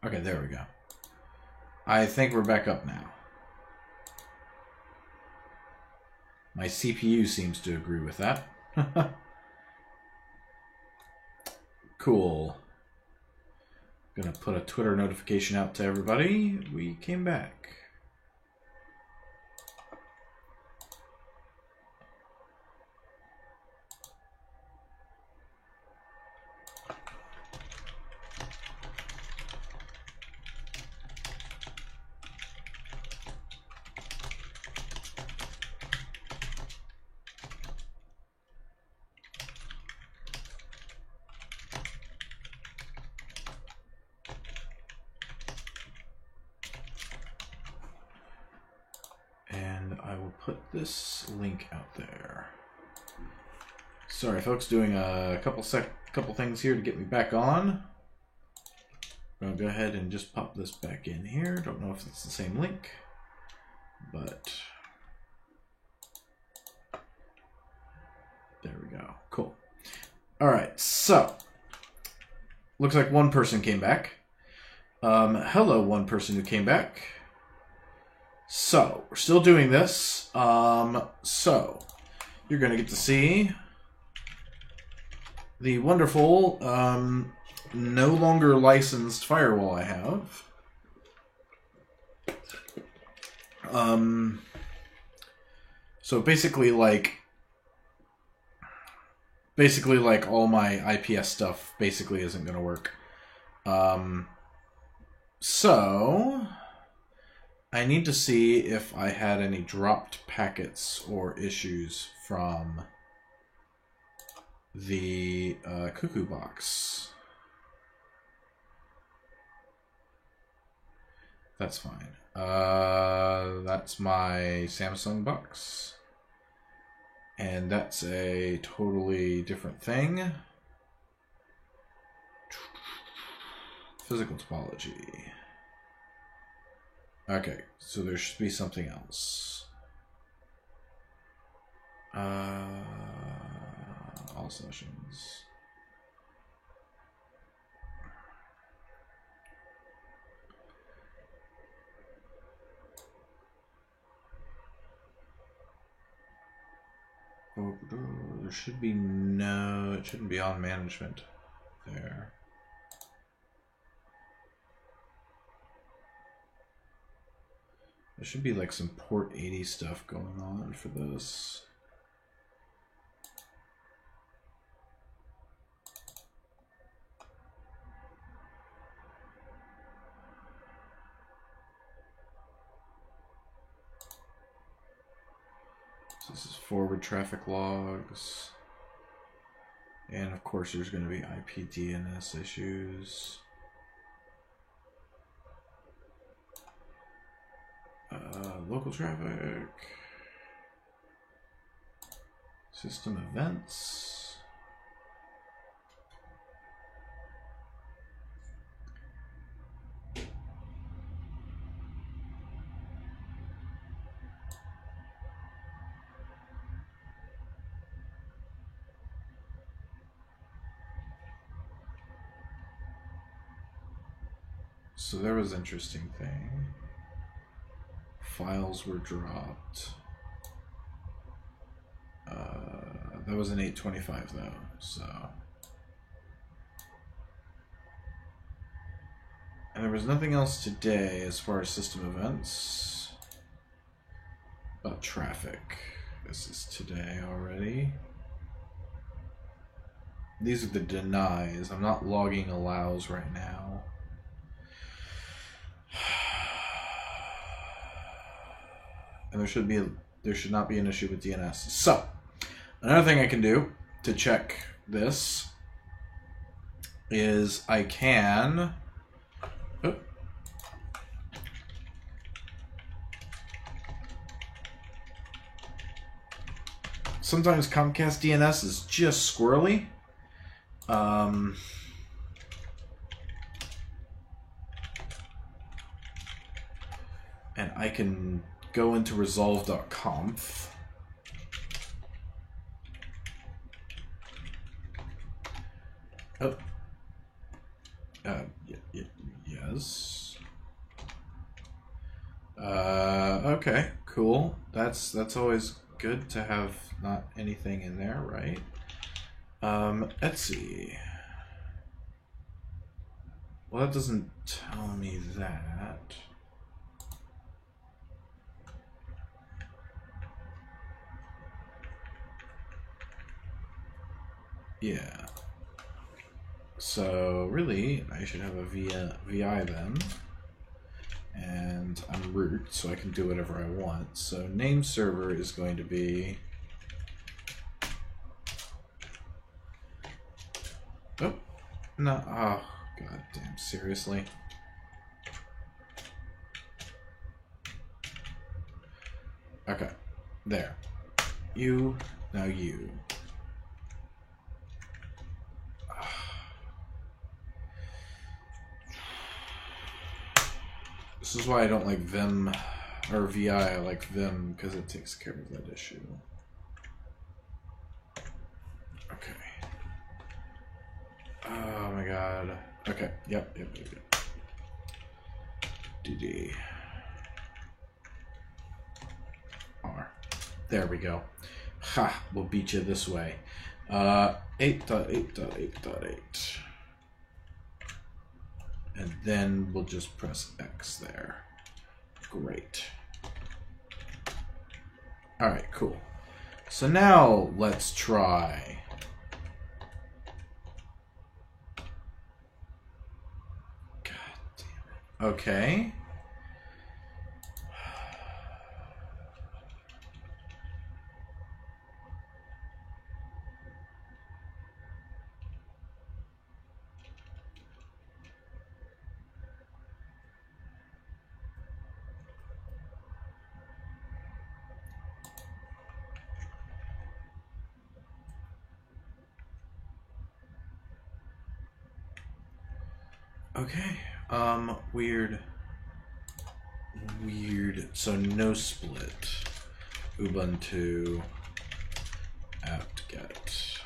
Okay, there we go. I think we're back up now. My CPU seems to agree with that. Cool. Gonna put a Twitter notification out to everybody. We came back. And I will put this link out there. Sorry, folks, doing a couple things here to get me back on. I'm gonna go ahead and just pop this back in here. Don't know if it's the same link, but there we go. Cool. All right, so looks like one person came back. Hello, one person who came back. So we're still doing this. So you're gonna get to see the wonderful, no longer licensed firewall I have. So basically like all my IPS stuff basically isn't going to work. So I need to see if I had any dropped packets or issues from the Cuckoo box. That's fine. That's my Samsung box. And that's a totally different thing. Physical topology. Okay, so there should be something else. All sessions. Oh, there should be no, it shouldn't be on management there. There should be like some port 80 stuff going on for this. So this is forward traffic logs. And of course there's going to be IP DNS issues. Local traffic. System events. So there was an interesting thing. Files were dropped. That was an 825 though, so. And there was nothing else today as far as system events. About traffic. This is today already. These are the denies. I'm not logging allows right now. And there should not be an issue with DNS. So, another thing I can do to check this is I can sometimes Comcast DNS is just squirrely. And I can go into resolve.conf. Oh. Yes. has. Okay, cool. That's always good to have not anything in there, right? Etsy. Well, that doesn't tell me that. Yeah. So really, I should have a VI then. And I'm root, so I can do whatever I want. So name server is going to be... Oh, no, oh, god damn, seriously? Okay, there. You, now you. This is why I don't like Vim, or VI, I like Vim, because it takes care of that issue. Okay. Oh my god. Okay, yep. DD. R. There we go. Ha! We'll beat you this way. 8.8.8.8. And then we'll just press X there. Great. Alright, cool. So now let's try. God damn it. Okay. Okay, weird. So no split. Ubuntu apt-get.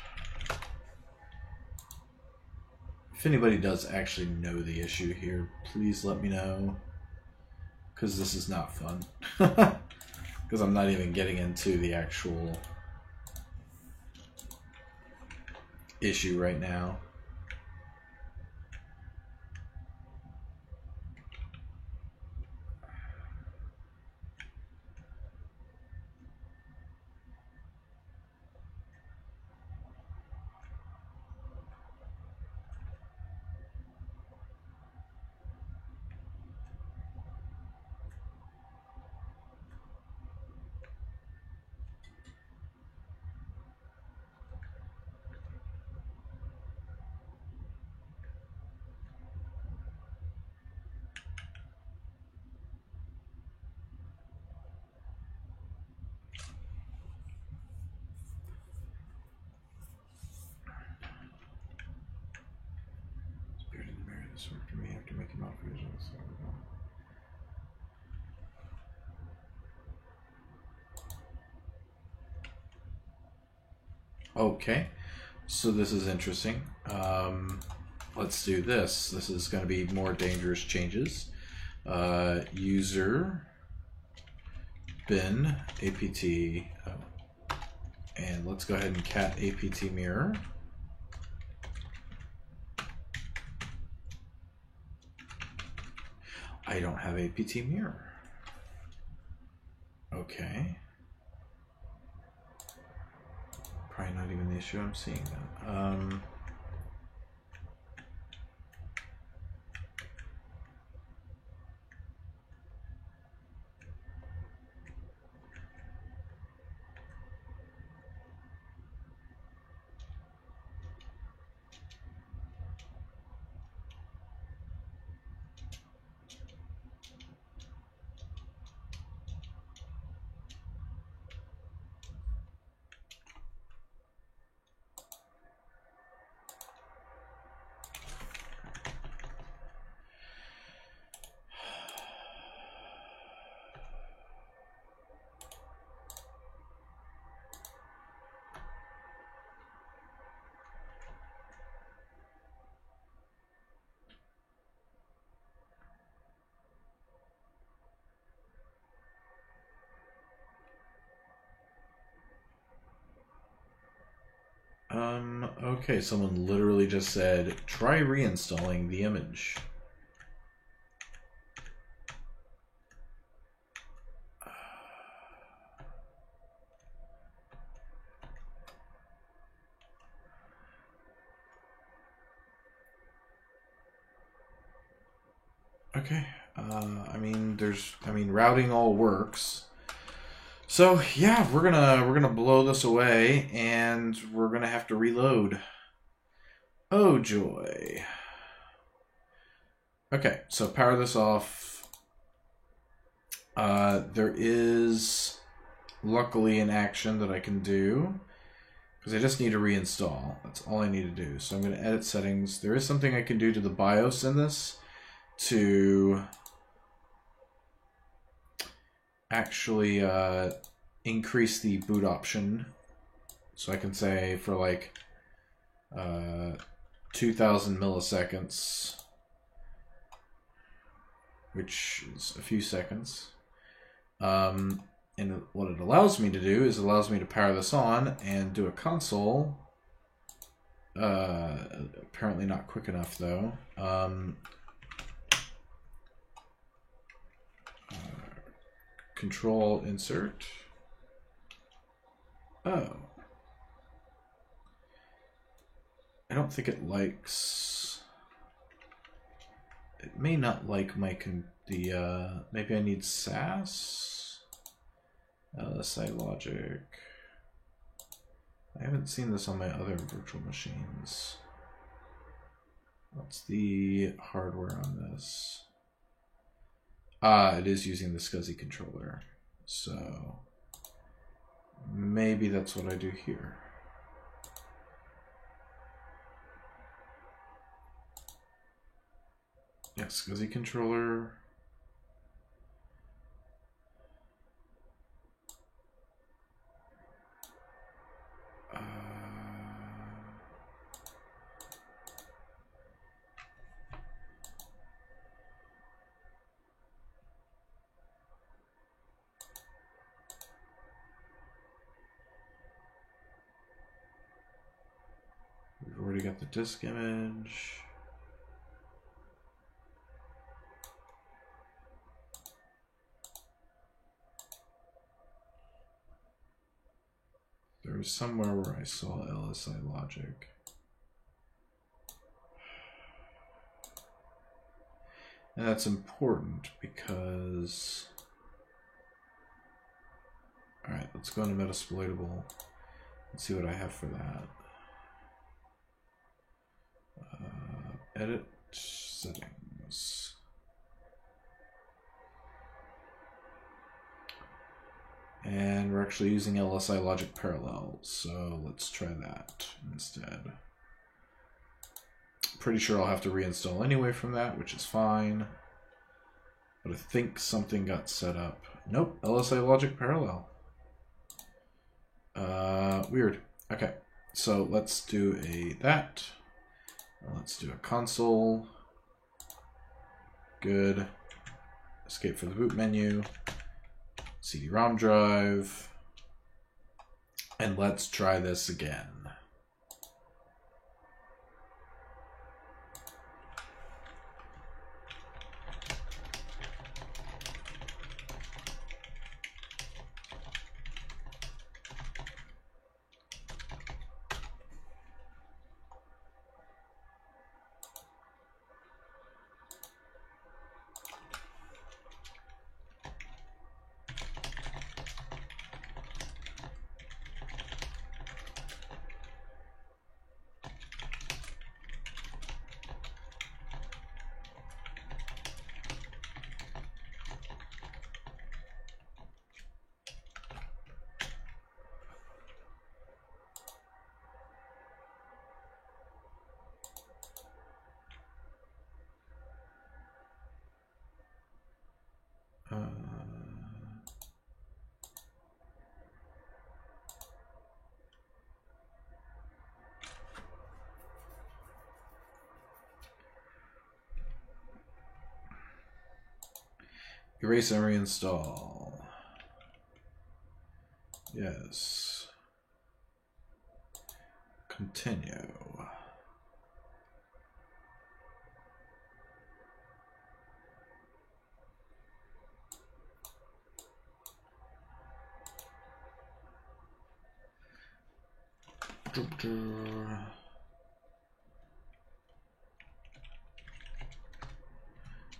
If anybody does actually know the issue here, please let me know. Because this is not fun. Because I'm not even getting into the actual issue right now. This worked for me after making modifications. Okay, so this is interesting. Let's do this. This is going to be more dangerous changes. User bin apt, and let's go ahead and cat apt mirror. I don't have apt mirror. Okay. Probably not even the issue I'm seeing then. Okay, someone literally just said, try reinstalling the image. Okay, I mean, routing all works. So yeah, we're gonna blow this away, and we're gonna have to reload. Oh joy. Okay, so power this off. There is luckily an action that I can do because I just need to reinstall. That's all I need to do. So I'm going to edit settings. There is something I can do to the BIOS in this to actually increase the boot option. So I can say for like 2,000 milliseconds, which is a few seconds. And what it allows me to do is it allows me to power this on and do a console. Apparently not quick enough though. Control insert. Oh. I don't think it likes... It may not like my... maybe I need SAS? LSI logic. I haven't seen this on my other virtual machines. What's the hardware on this? It is using the SCSI controller. So maybe that's what I do here. Yeah, SCSI controller. We've already got the disk image. There was somewhere where I saw LSI logic. And that's important because... Alright, let's go into Metasploitable and see what I have for that. Edit settings. And we're actually using LSI logic parallel, so let's try that instead. Pretty sure I'll have to reinstall anyway from that, which is fine. But I think something got set up. Nope, LSI logic parallel. Weird. Okay, so let's do that. Let's do a console. Good. Escape from the boot menu. CD-ROM drive. And let's try this again. Erase and reinstall. Yes. Continue.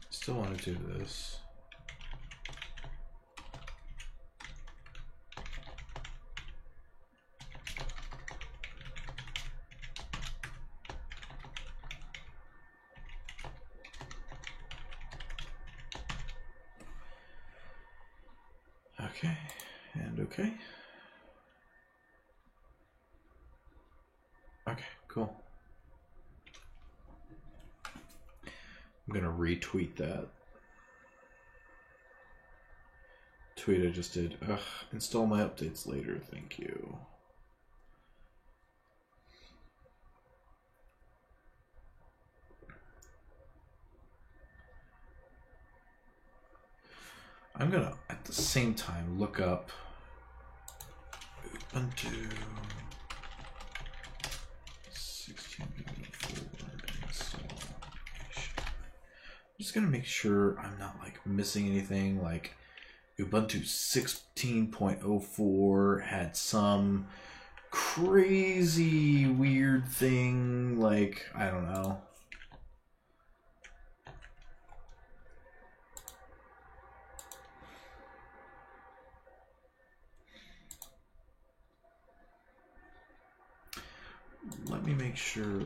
Still want to do this. Okay, and okay. Okay, cool. I'm gonna retweet that tweet I just did. Ugh, install my updates later, thank you. I'm gonna, at the same time, look up Ubuntu 16.04 install. I'm just gonna make sure I'm not like missing anything. Like Ubuntu 16.04 had some crazy weird thing, like I don't know. Let me make sure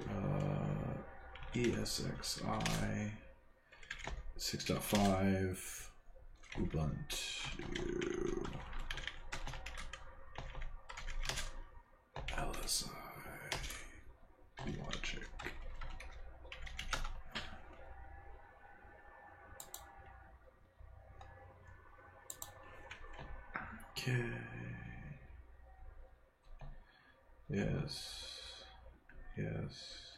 ESXi 6.5 Ubuntu LSI logic. Okay. Yes. Yes.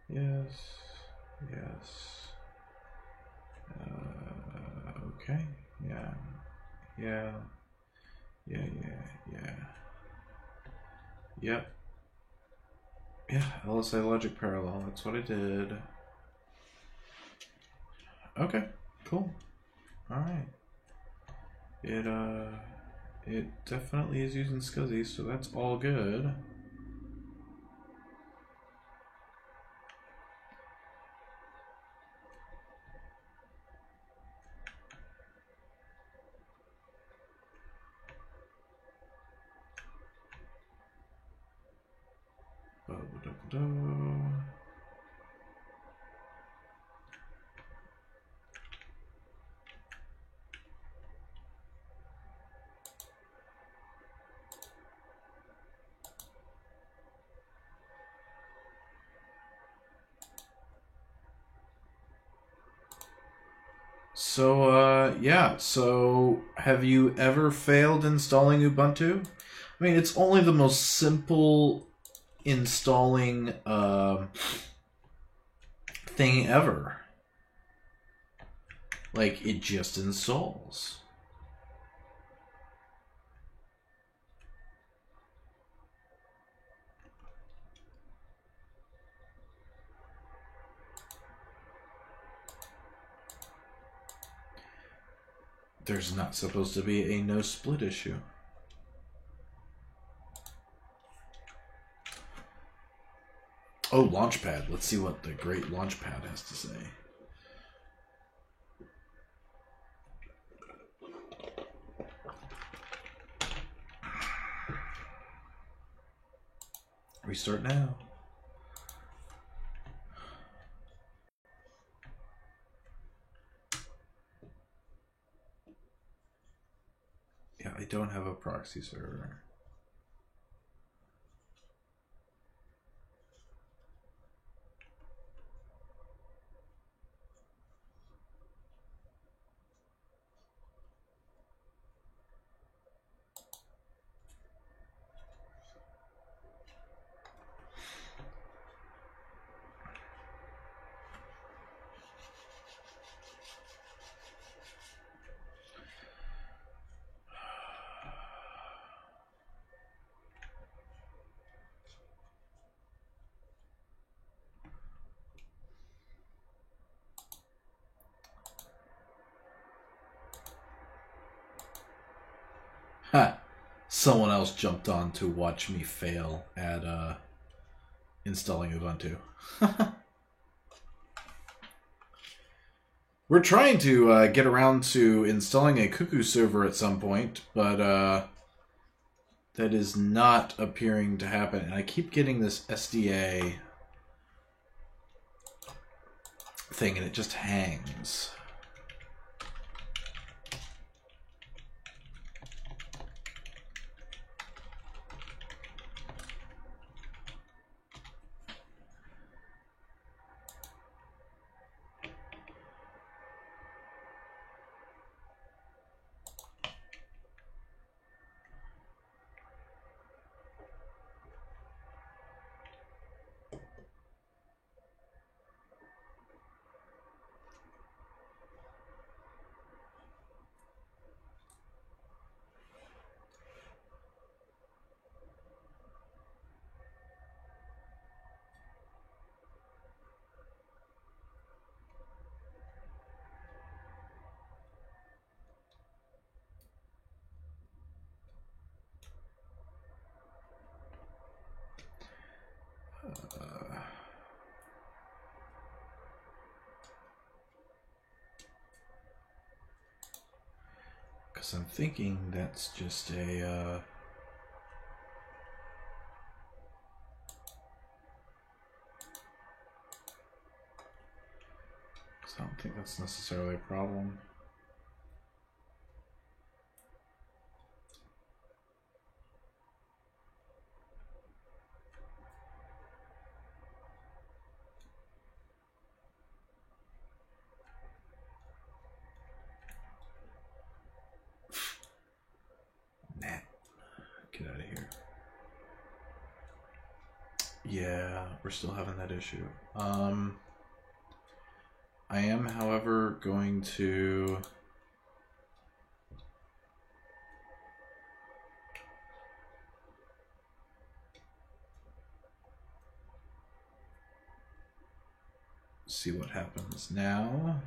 Yes. Yes. Okay. Yeah. Yeah. Yeah. Yep. Yeah. LSI logic parallel. That's what I did. Okay. Cool. All right. It definitely is using SCSI, so that's all good. So, yeah. So, have you ever failed installing Ubuntu? I mean, it's only the most simple installing thing ever. Like, it just installs. There's not supposed to be a no split issue. Oh, Launchpad. Let's see what the great Launchpad has to say. Restart now. Yeah, I don't have a proxy server. Ha! Someone else jumped on to watch me fail at installing Ubuntu. We're trying to get around to installing a Cuckoo server at some point, but that is not appearing to happen. And I keep getting this SDA thing, and it just hangs. Because I'm thinking that's just a... I don't think that's necessarily a problem. Nah. Get out of here. Yeah, we're still having that issue. I am, however, going to... see what happens now.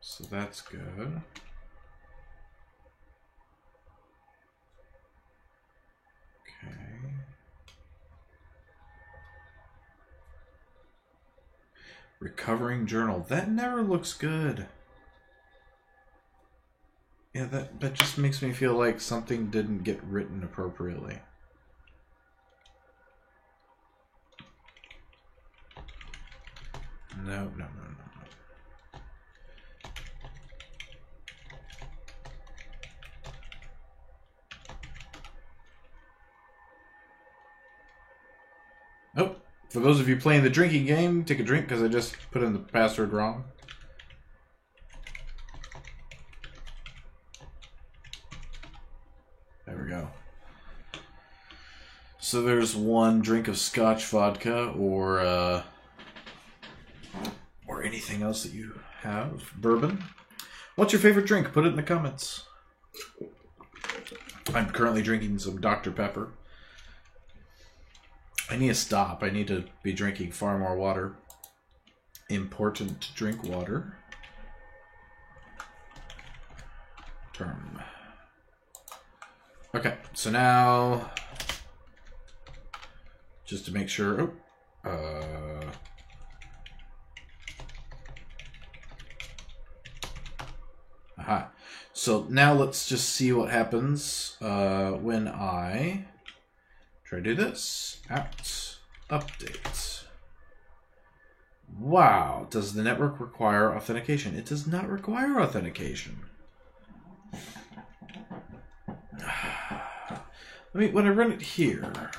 So that's good. Okay. Recovering journal. That never looks good. Yeah, that just makes me feel like something didn't get written appropriately. No, no, no, no. Oh, for those of you playing the drinking game, take a drink because I just put in the password wrong. There we go. So there's one drink of Scotch vodka or anything else that you have. Bourbon. What's your favorite drink? Put it in the comments. I'm currently drinking some Dr. Pepper. I need to stop. I need to be drinking far more water. Important to drink water. Term. Okay, so now, just to make sure. Aha. So now let's just see what happens when I try to do this. Apt update. Wow. Does the network require authentication? It does not require authentication. When I run it here.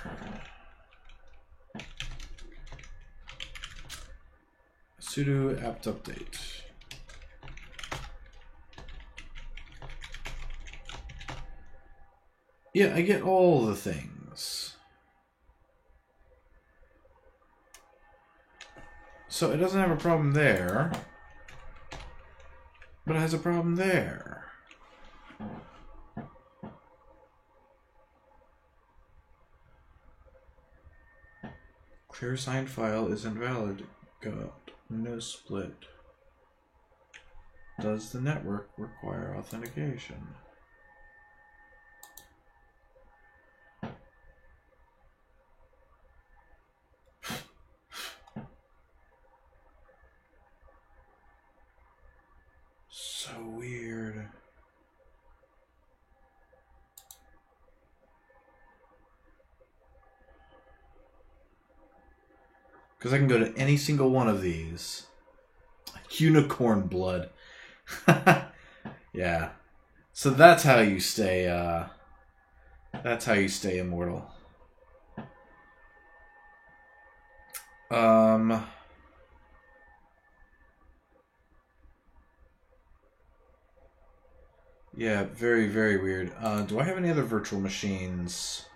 Sudo apt update. Yeah, I get all the things. So it doesn't have a problem there. But it has a problem there. Clear signed file is invalid. Got no split. Does the network require authentication? So weird. Because I can go to any single one of these. Unicorn blood. Yeah. So that's how you stay, immortal. Yeah, very, very weird. Do I have any other virtual machines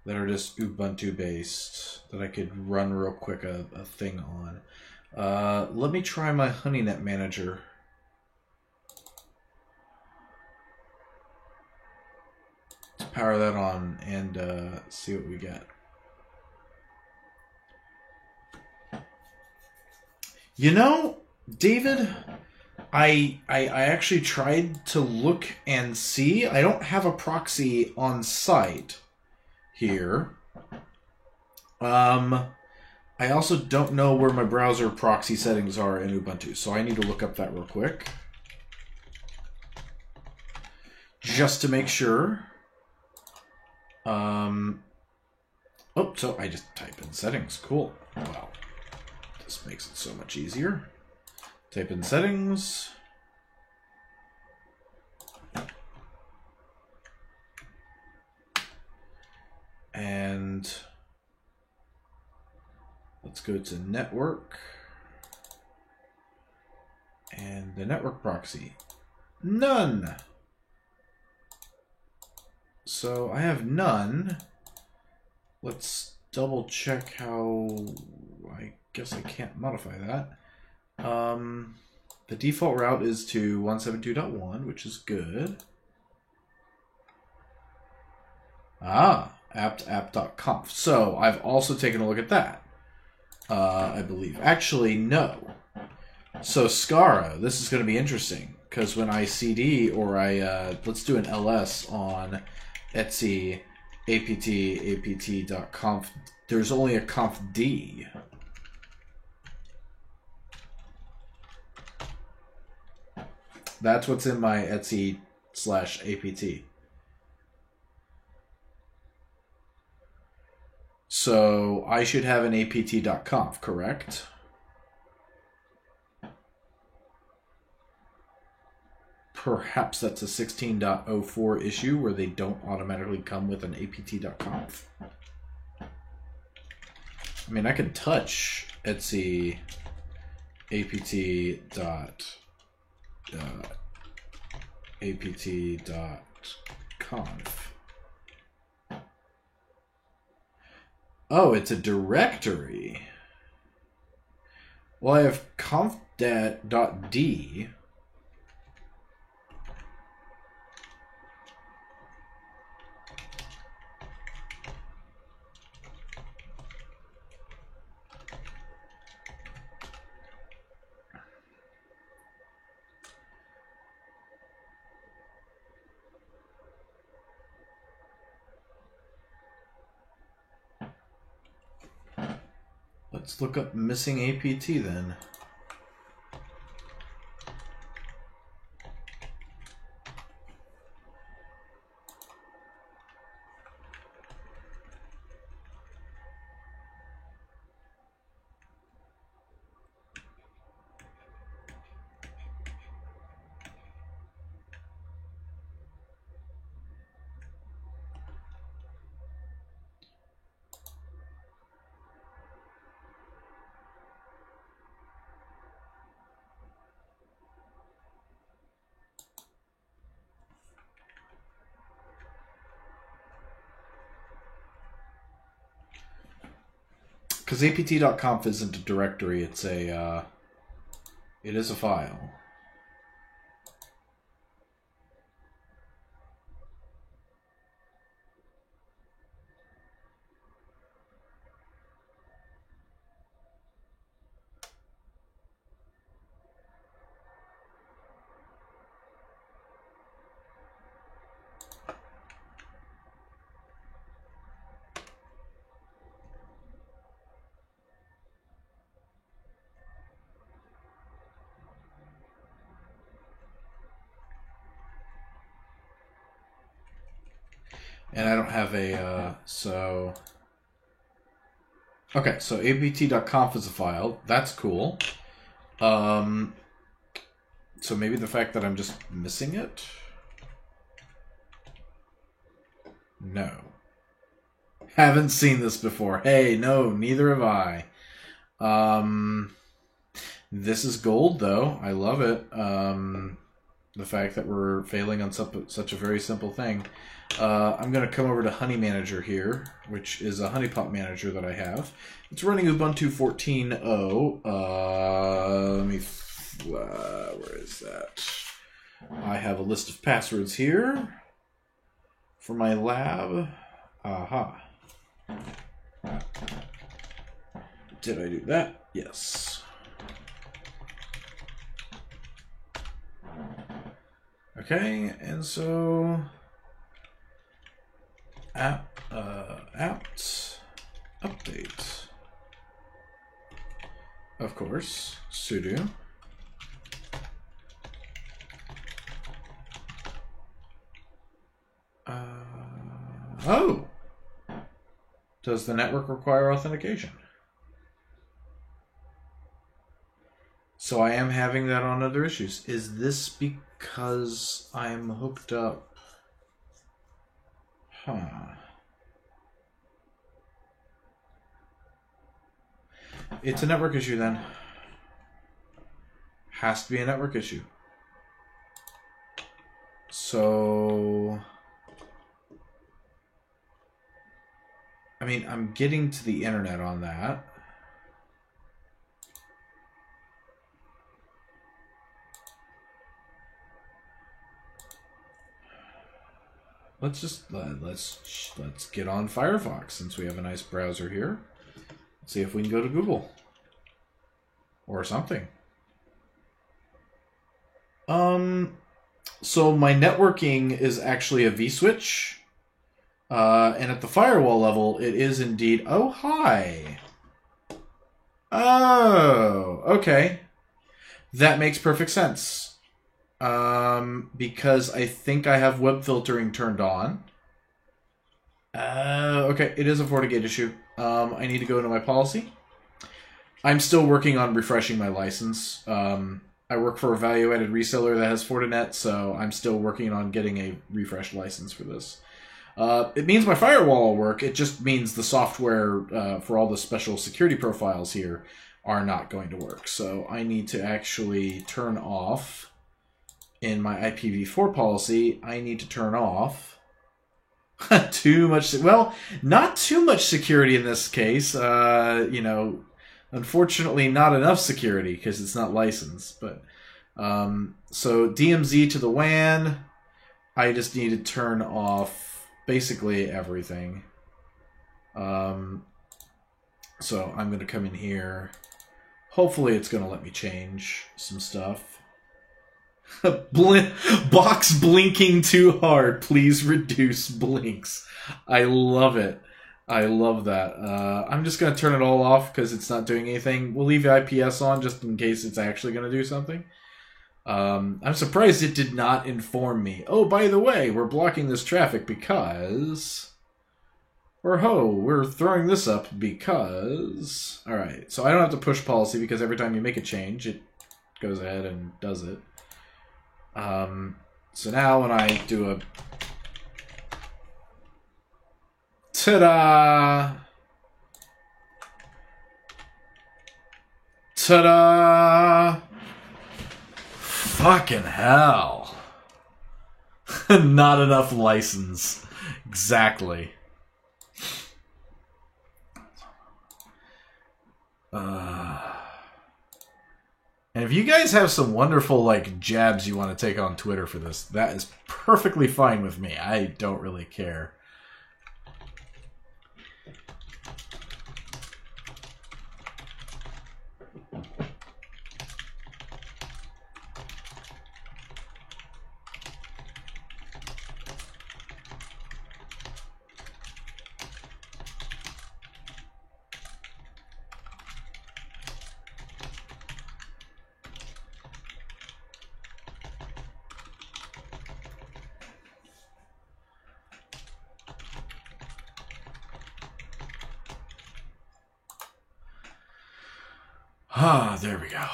that are just Ubuntu based that I could run real quick a thing on? Let me try my HoneyNet manager. Let's power that on and see what we get. You know, David, I actually tried to look and see. I don't have a proxy on site here. I also don't know where my browser proxy settings are in Ubuntu, so I need to look up that real quick. Just to make sure. Oh, so I just type in settings. Cool. Wow. This makes it so much easier. Type in settings. And let's go to network. And the network proxy. None. So I have none. Let's double check how... I guess I can't modify that. The default route is to 172.1, which is good. Apt.conf. So I've also taken a look at that, I believe. Actually, no. So Scaro, this is going to be interesting, because when I CD or let's do an ls on Etsy apt.conf, there's only a conf.d. That's what's in my Etsy/apt. So I should have an apt.conf, correct? Perhaps that's a 16.04 issue where they don't automatically come with an apt.conf. I mean, I can touch Etsy apt.conf. Oh, it's a directory. Well, I have conf.d. Let's look up missing apt then. Because apt.conf isn't a directory, it's a, it is a file. And I don't have a, so... Okay, so apt.conf is a file. That's cool. So maybe the fact that I'm just missing it? No. Haven't seen this before. Hey, no, neither have I. This is gold, though. I love it. The fact that we're failing on such a very simple thing. I'm going to come over to Honey Manager here, which is a honeypot manager that I have. It's running Ubuntu 14.0. Let me... where is that? I have a list of passwords here for my lab. Aha. Did I do that? Yes. Okay, and so apt update. Of course, sudo. Oh! Does the network require authentication? So I am having that on other issues. Is this because I'm hooked up? Huh. It's a network issue then. Has to be a network issue. So... I mean, I'm getting to the internet on that. Let's just let's get on Firefox since we have a nice browser here. Let's see if we can go to Google or something. So my networking is actually a vSwitch. And at the firewall level, it is indeed... Oh, hi! Oh, okay. That makes perfect sense. Because I think I have web filtering turned on. Okay, it is a FortiGate issue. I need to go into my policy. I'm still working on refreshing my license. I work for a value-added reseller that has Fortinet, so I'm still working on getting a refreshed license for this. It means my firewall will work. It just means the software for all the special security profiles here are not going to work. So I need to actually turn off, in my IPv4 policy, I need to turn off too much. Well, not too much security in this case. You know, unfortunately, not enough security because it's not licensed. But so DMZ to the WAN, I just need to turn off basically everything. So I'm going to come in here. Hopefully it's going to let me change some stuff. Box blinking too hard. Please reduce blinks. I love it. I love that. I'm just going to turn it all off because it's not doing anything. We'll leave IPS on just in case it's actually going to do something. I'm surprised it did not inform me. Oh, by the way, we're blocking this traffic because... Or we're throwing this up because... Alright, so I don't have to push policy because every time you make a change, it goes ahead and does it. So now when I do a... Ta-da! Ta-da! Fucking hell. Not enough license. Exactly. And if you guys have some wonderful, like, jabs you want to take on Twitter for this, that is perfectly fine with me. I don't really care. Ah, there we go.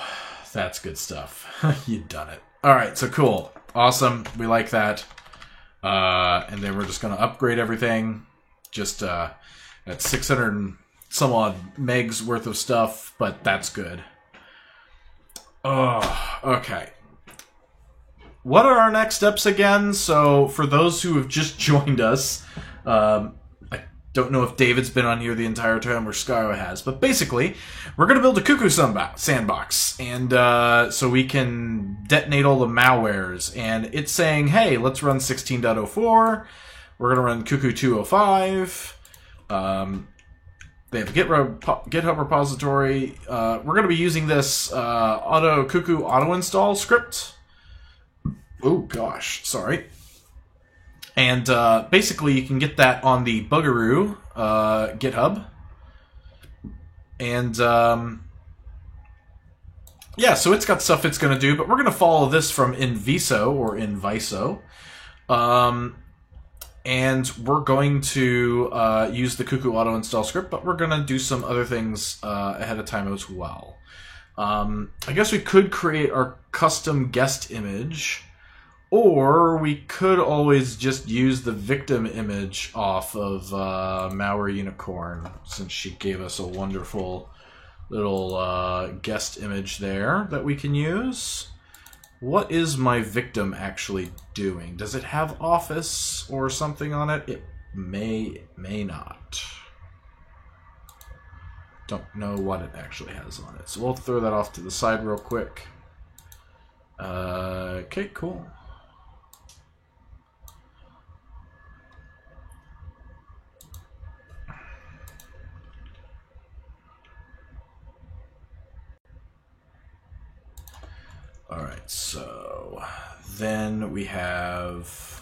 That's good stuff. You've done it. Alright, so cool. Awesome. We like that. And then we're just going to upgrade everything. Just at 600 and some odd megs worth of stuff, but that's good. Oh, okay. What are our next steps again? So, for those who have just joined us, I don't know if David's been on here the entire time or Skyo has, but basically, we're going to build a Cuckoo sandbox, and so we can detonate all the malwares. And it's saying, hey, let's run 16.04. We're going to run Cuckoo 205. They have a GitHub repository. We're going to be using this Cuckoo auto install script. Oh gosh, sorry. And basically, you can get that on the Bugaroo GitHub. And yeah, so it's got stuff it's going to do, but we're going to follow this from Inviso or Inviso. And we're going to use the Cuckoo auto install script, but we're going to do some other things ahead of time as well. I guess we could create our custom guest image, or we could always just use the victim image off of Malware Unicorn, since she gave us a wonderful little guest image there that we can use. What is my victim actually doing? Does it have Office or something on it? It may not. Don't know what it actually has on it. So we'll throw that off to the side real quick. Okay, cool. Alright, so then we have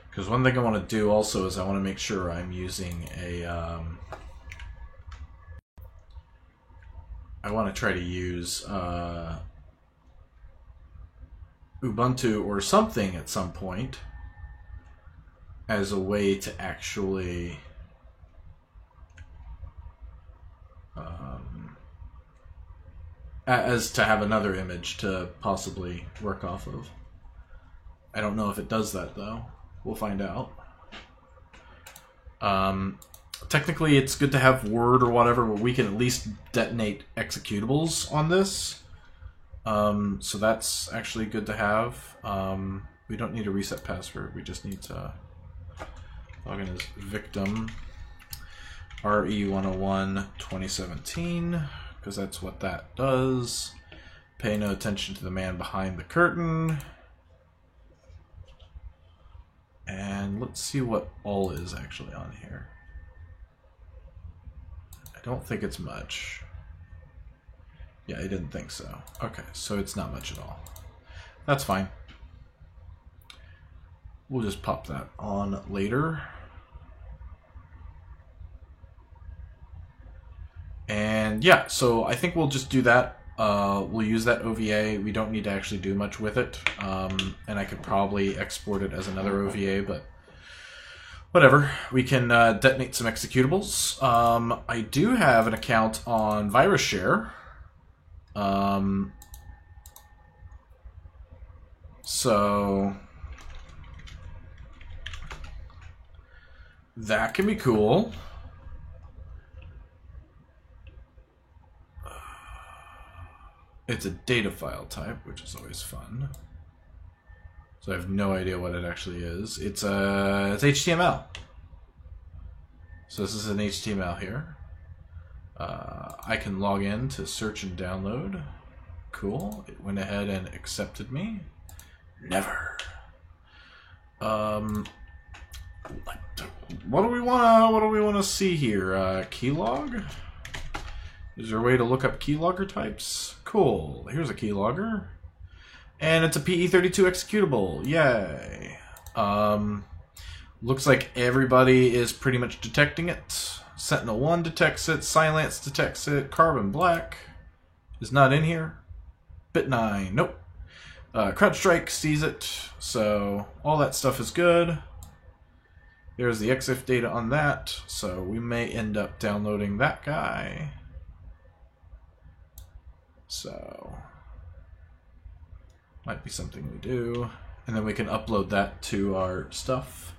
because one thing I want to do also is I want to make sure I'm using a I want to try to use Ubuntu or something at some point as a way to actually as to have another image to possibly work off of. I don't know if it does that though. We'll find out. Technically, it's good to have Word or whatever, but we can at least detonate executables on this. So that's actually good to have. We don't need a reset password. We just need to log in as victim RE101 2017, because that's what that does. Pay no attention to the man behind the curtain. And let's see what all is actually on here. I don't think it's much. Yeah, I didn't think so. Okay, so it's not much at all. That's fine. We'll just pop that on later. And yeah, so I think we'll just do that. We'll use that OVA. We don't need to actually do much with it. And I could probably export it as another OVA, but whatever. We can detonate some executables. I do have an account on VirusShare. So that can be cool. It's a data file type, which is always fun. So I have no idea what it actually is. It's HTML. So this is an HTML here. I can log in to search and download. Cool. It went ahead and accepted me. Never. What do we want to see here? Keylog? Is there a way to look up keylogger types? Cool. Here's a keylogger. And it's a PE32 executable. Yay. Looks like everybody is pretty much detecting it. Sentinel-1 detects it. Silence detects it. Carbon Black is not in here. Bit9, nope. CrowdStrike sees it, so all that stuff is good. There's the EXIF data on that, so we may end up downloading that guy. So, might be something we do. And then we can upload that to our stuff.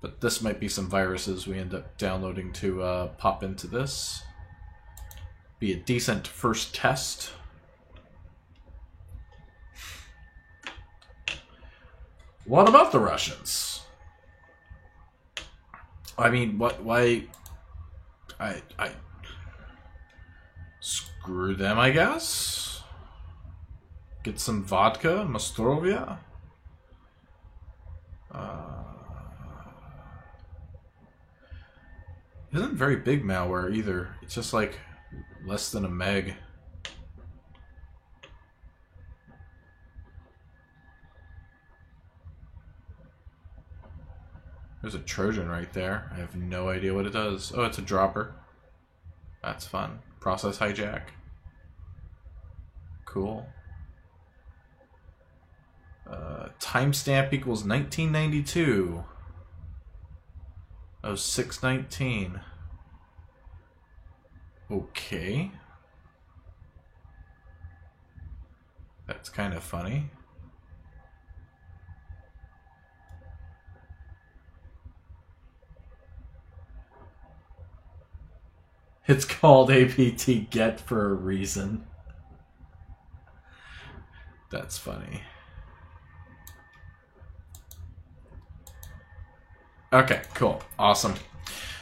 But this might be some viruses we end up downloading to pop into this. Be a decent first test. What about the Russians? I mean, why? I screw them, I guess. Get some vodka, Mostrovia. Isn't very big malware either. It's just like less than a meg. There's a Trojan right there. I have no idea what it does. Oh, it's a dropper. That's fun. Process hijack. Cool. Timestamp equals 1992. Oh, 619. Okay. That's kind of funny. It's called APT GET for a reason. That's funny. Okay, cool. Awesome.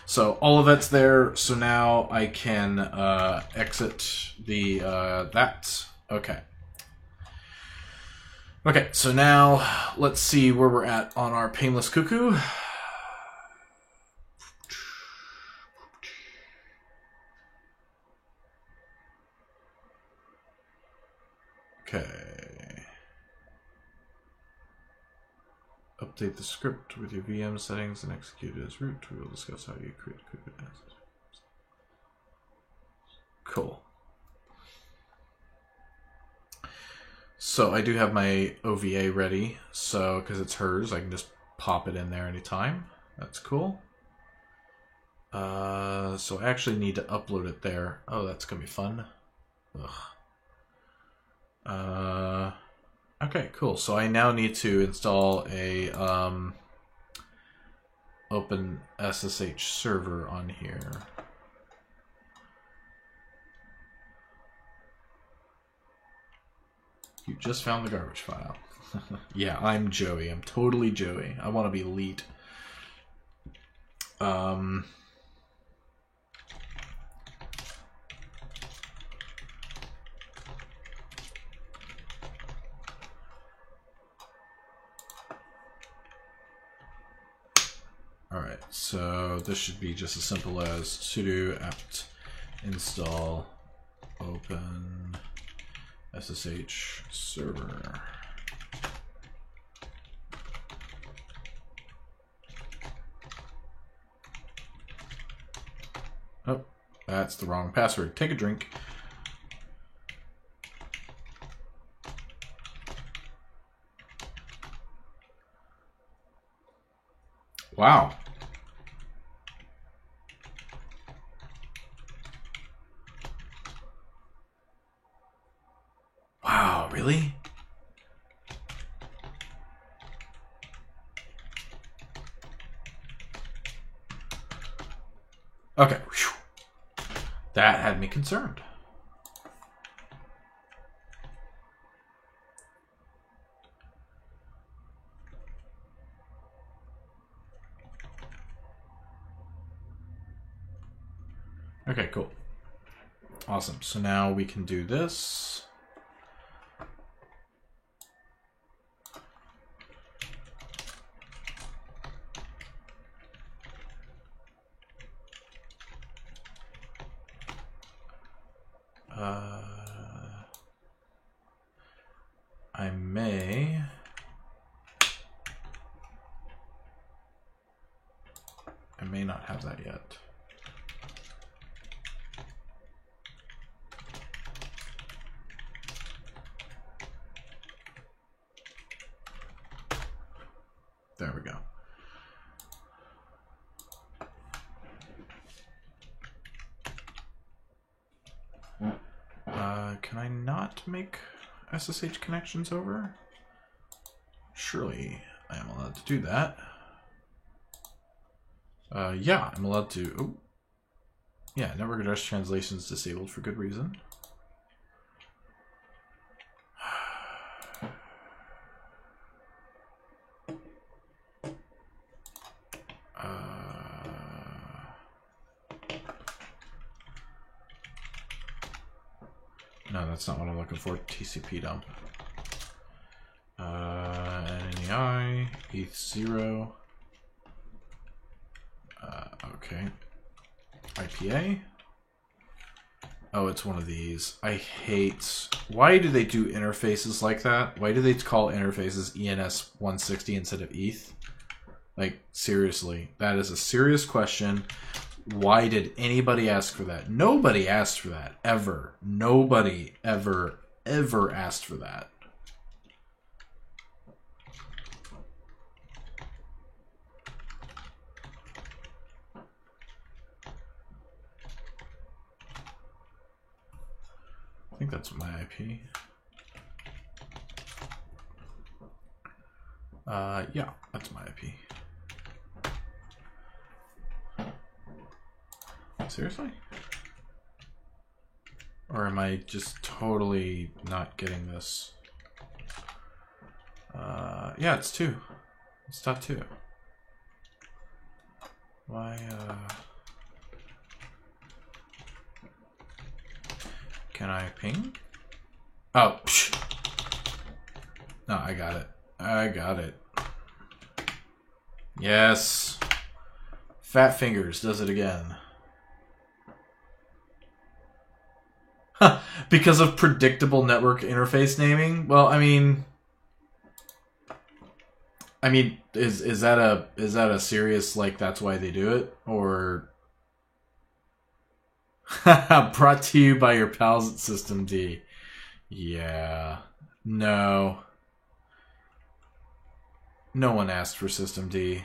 So all of that's there. So now I can exit the that. Okay. Okay, so now let's see where we're at on our Painless Cuckoo. Okay. Update the script with your VM settings and execute it as root. We will discuss how you create cuckoo access. Cool. So I do have my OVA ready, so because it's hers, I can just pop it in there anytime. That's cool. So I actually need to upload it there. Oh, that's gonna be fun. Ugh. Okay, cool. So I now need to install a Open SSH server on here. You just found the garbage file. Yeah, I'm Joey. I'm totally Joey. I want to be elite. Alright, so this should be just as simple as sudo apt install open SSH server. Oh, that's the wrong password. Take a drink. Wow. Wow, really? Okay. Whew. That had me concerned. Okay, cool. Awesome. So now we can do this. I may not have that yet. There we go. Can I not make SSH connections over? Surely I am allowed to do that. Yeah, I'm allowed to. Oh. Yeah, network address translations disabled for good reason. No, that's not what I'm looking for. TCP dump. NNEI, ETH0. Okay. IPA. Oh, it's one of these. I hate... Why do they do interfaces like that? Why do they call interfaces ENS160 instead of ETH? Like, seriously. That is a serious question. Why did anybody ask for that? Nobody asked for that. Ever. Nobody ever asked for that. I think that's my IP. Yeah, that's my IP. Seriously? Or am I just totally not getting this? Yeah, it's 2. It's .2. Why, Can I ping? Oh, psh. No, I got it. I got it. Yes. Fat Fingers does it again. Because of predictable network interface naming? Well, I mean, is that a serious, like, that's why they do it? Or brought to you by your pals at System D. Yeah. No. No one asked for System D.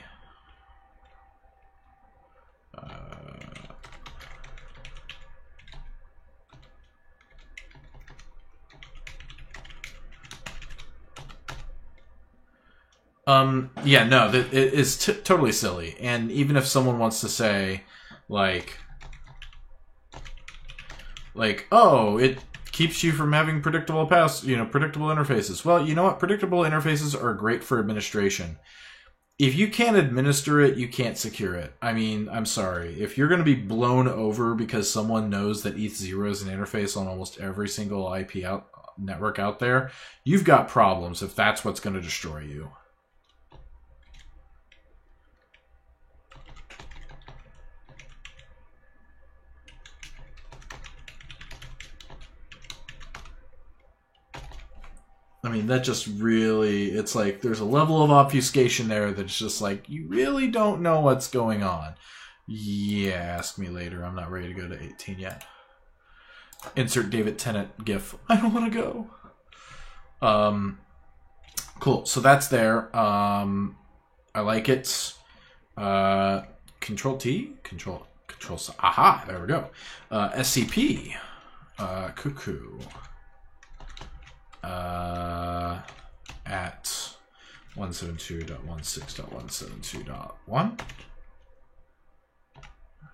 Yeah, no, it is totally silly. And even if someone wants to say, like, oh, it keeps you from having predictable predictable interfaces. Well, you know what? Predictable interfaces are great for administration. If you can't administer it, you can't secure it. I mean, I'm sorry. If you're going to be blown over because someone knows that ETH0 is an interface on almost every single IP network out there, you've got problems if that's what's going to destroy you. I mean, that just really, it's like, there's a level of obfuscation there that's just like, you really don't know what's going on. Yeah, ask me later. I'm not ready to go to 18 yet. Insert David Tennant gif. I don't want to go. Cool. So that's there. I like it. Control T? Control. Aha, there we go. SCP. Cuckoo. At 172.16.172.1.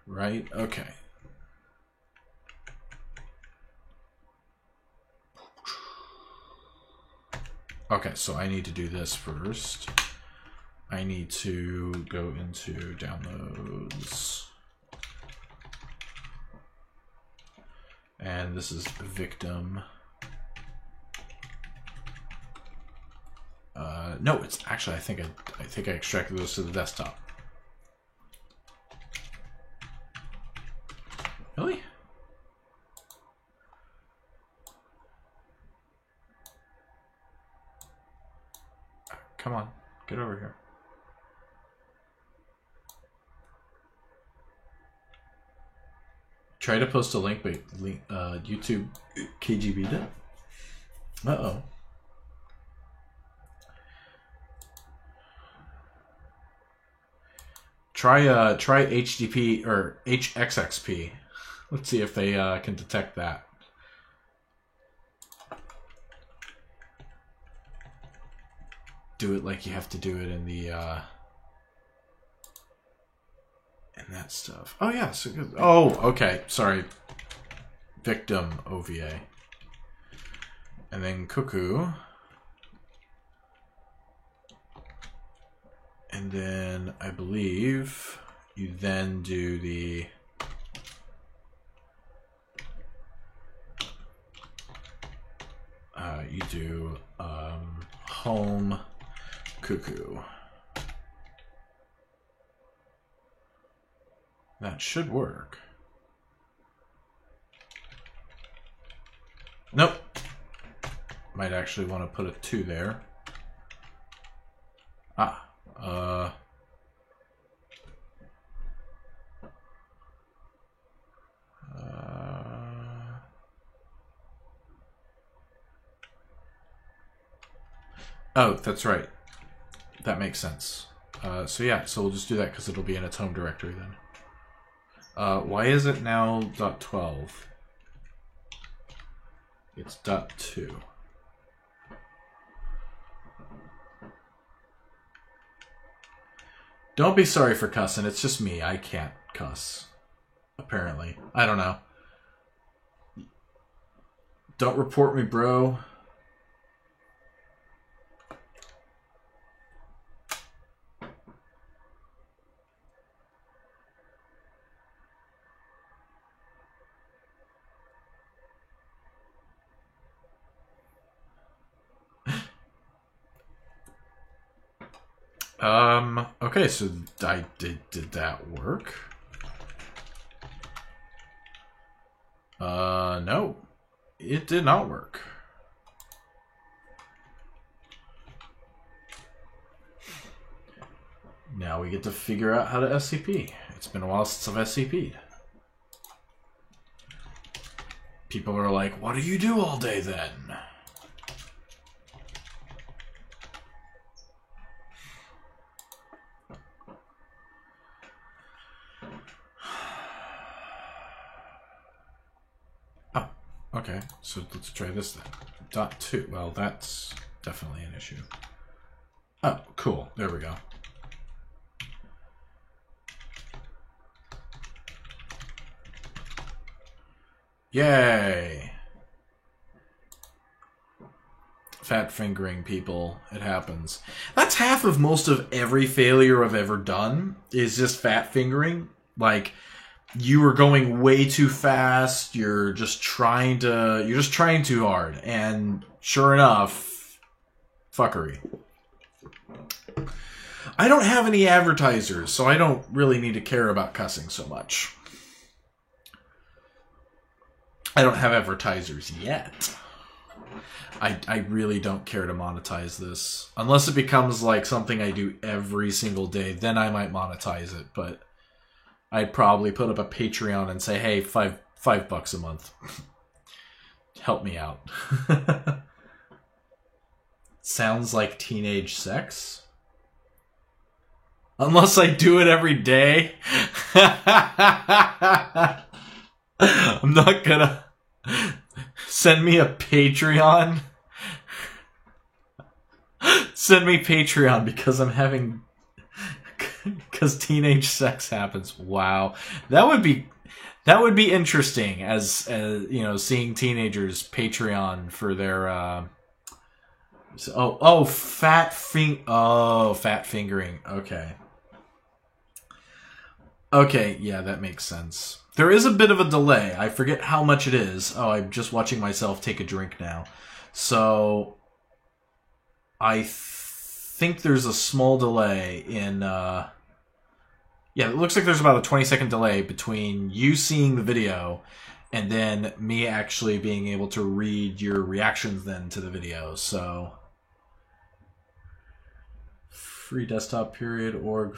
Right? Okay. Okay, so I need to do this first. I need to go into downloads. And this is victim. No, it's actually, I think I extracted those to the desktop. Really? Come on, get over here. Try to post a link, but YouTube KGB'd it. Uh-oh. Try HDP or HXXP. Let's see if they can detect that. Do it like you have to do it in the in that stuff. Oh yeah, so good. Oh, okay. Sorry. Victim OVA. And then Cuckoo. And then I believe you then do the you do home Cuckoo. That should work. Nope. Might actually want to put a 2 there. Ah. Oh, that's right. That makes sense. So yeah, so we'll just do that because it'll be in its home directory then. Why is it now .12? It's .2. Don't be sorry for cussing. It's just me. I can't cuss. Apparently. I don't know. Don't report me, bro. Okay, so did that work? No. It did not work. Now we get to figure out how to SCP. It's been a while since I've SCP'd. People are like, what do you do all day then? Okay, so let's try this then. .2. Well, that's definitely an issue. Oh, cool. There we go. Yay! Fat fingering, people. It happens. That's half of most of every failure I've ever done, is just fat fingering. Like, you were going way too fast, you're just trying too hard, and sure enough, fuckery. I don't have any advertisers, so I don't really need to care about cussing so much. I don't have advertisers yet. I really don't care to monetize this. Unless it becomes like something I do every single day, then I might monetize it, but I'd probably put up a Patreon and say, hey, $5 a month. Help me out. Sounds like teenage sex. Unless I do it every day. I'm not gonna... Send me a Patreon. Send me Patreon because I'm having... Because teenage sex happens. Wow, that would be interesting. As you know, seeing teenagers Patreon for their fat fingering. Okay, yeah, that makes sense. There is a bit of a delay. I forget how much it is. Oh, I'm just watching myself take a drink now. So I think there's a small delay in yeah, it looks like there's about a 20-second delay between you seeing the video and then me actually being able to read your reactions then to the video. So free desktop period org.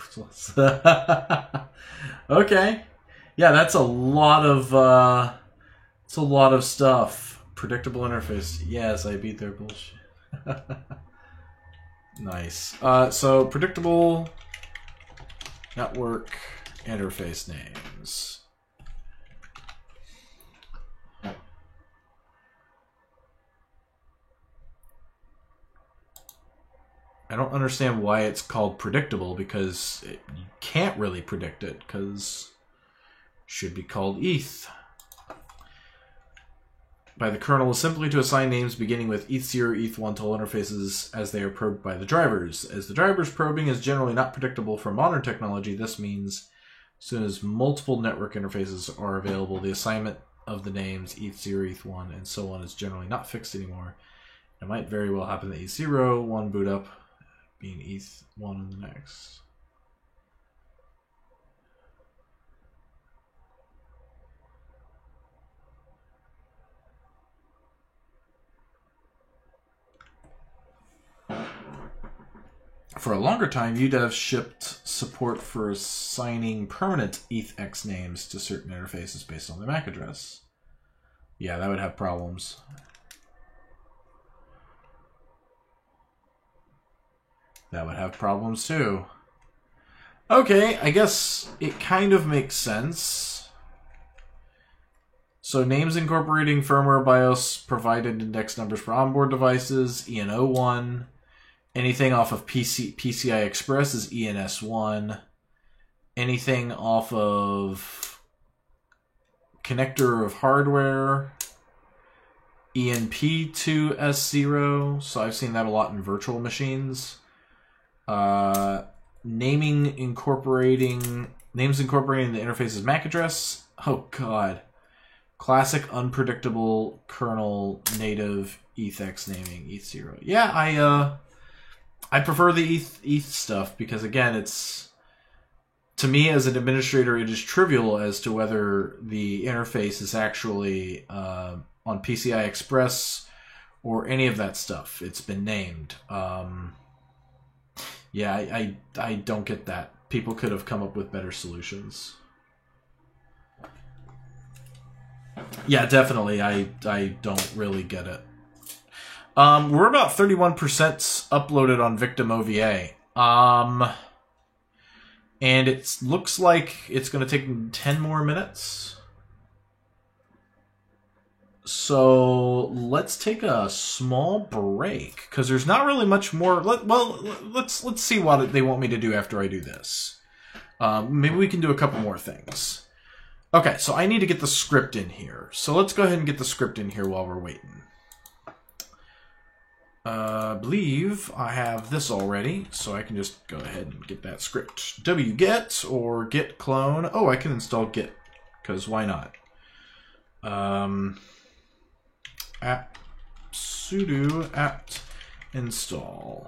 Okay. Yeah, that's a lot of stuff. Predictable interface. Yes, I beat their bullshit. Nice. So predictable network interface names. I don't understand why it's called predictable, because you can't really predict it, because it should be called ETH. By the kernel is simply to assign names beginning with ETH0, ETH1 to all interfaces as they are probed by the drivers. As the driver's probing is generally not predictable for modern technology, this means as soon as multiple network interfaces are available, the assignment of the names ETH0, ETH1, and so on is generally not fixed anymore. It might very well happen that ETH0, one boot up, being ETH1 in the next. For a longer time, UDEV shipped support for assigning permanent ETHX names to certain interfaces based on their MAC address. Yeah, that would have problems. That would have problems too. Okay, I guess it kind of makes sense. So names incorporating firmware BIOS provided index numbers for onboard devices, EN01. Anything off of PCI Express is ENS1. Anything off of connector of hardware, ENP2S0. So I've seen that a lot in virtual machines. Names incorporating the interface's MAC address. Oh god. Classic unpredictable kernel native ETHX naming, ETH0. Yeah, I prefer the ETH stuff because, again, it's, to me as an administrator, it is trivial as to whether the interface is actually on PCI Express or any of that stuff. It's been named. Yeah, I don't get that. People could have come up with better solutions. Yeah, definitely. I don't really get it. We're about 31% uploaded on Victim OVA. And it looks like it's going to take 10 more minutes. So let's take a small break because there's not really much more. Let's see what they want me to do after I do this. Maybe we can do a couple more things. Okay, so I need to get the script in here. So let's go ahead and get the script in here while we're waiting. I believe I have this already, so I can just go ahead and get that script. wget or git clone. Oh, I can install git, because why not? Apt sudo apt install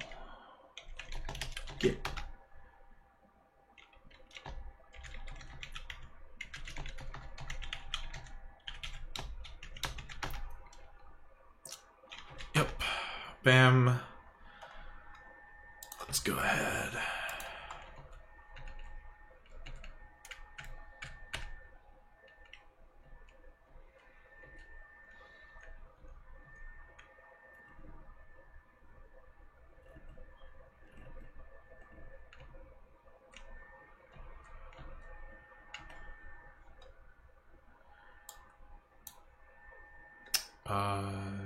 git. Yep. Bam. Let's go ahead.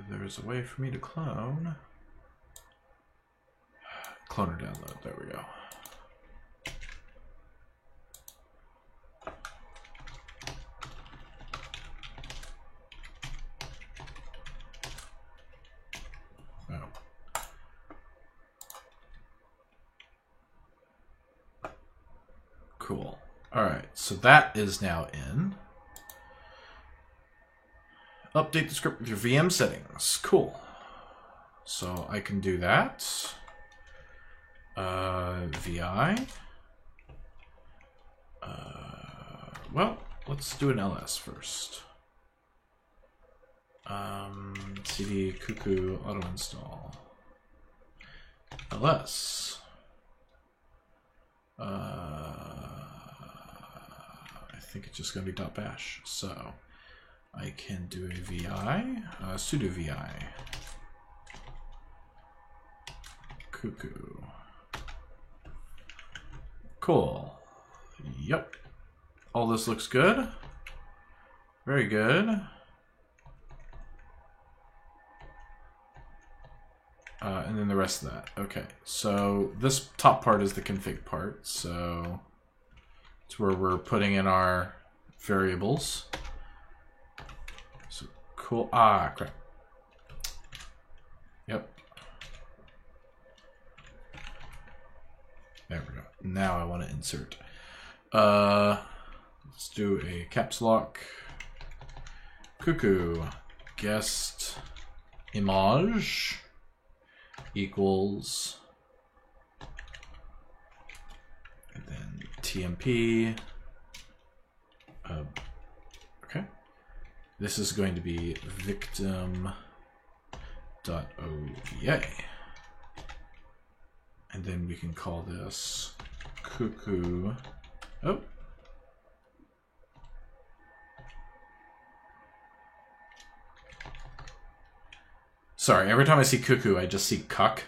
There's a way for me to clone. Cloner download, there we go. Oh. Cool. Alright, so that is now in. Update the script with your VM settings. Cool. So I can do that. VI. Well, let's do an LS first. CD cuckoo auto install. LS. I think it's just going to be .bash. So I can do a VI, sudo VI, cuckoo. Cool. Yep. All this looks good. Very good. And then the rest of that. Okay, so this top part is the config part. So it's where we're putting in our variables. So cool. Ah, crap. Yep. There we go. Now I want to insert. Let's do a caps lock. Cuckoo guest image equals, and then TMP. Okay. This is going to be victim.ova. And then we can call this cuckoo. Oh. Sorry, every time I see cuckoo, I just see cuck.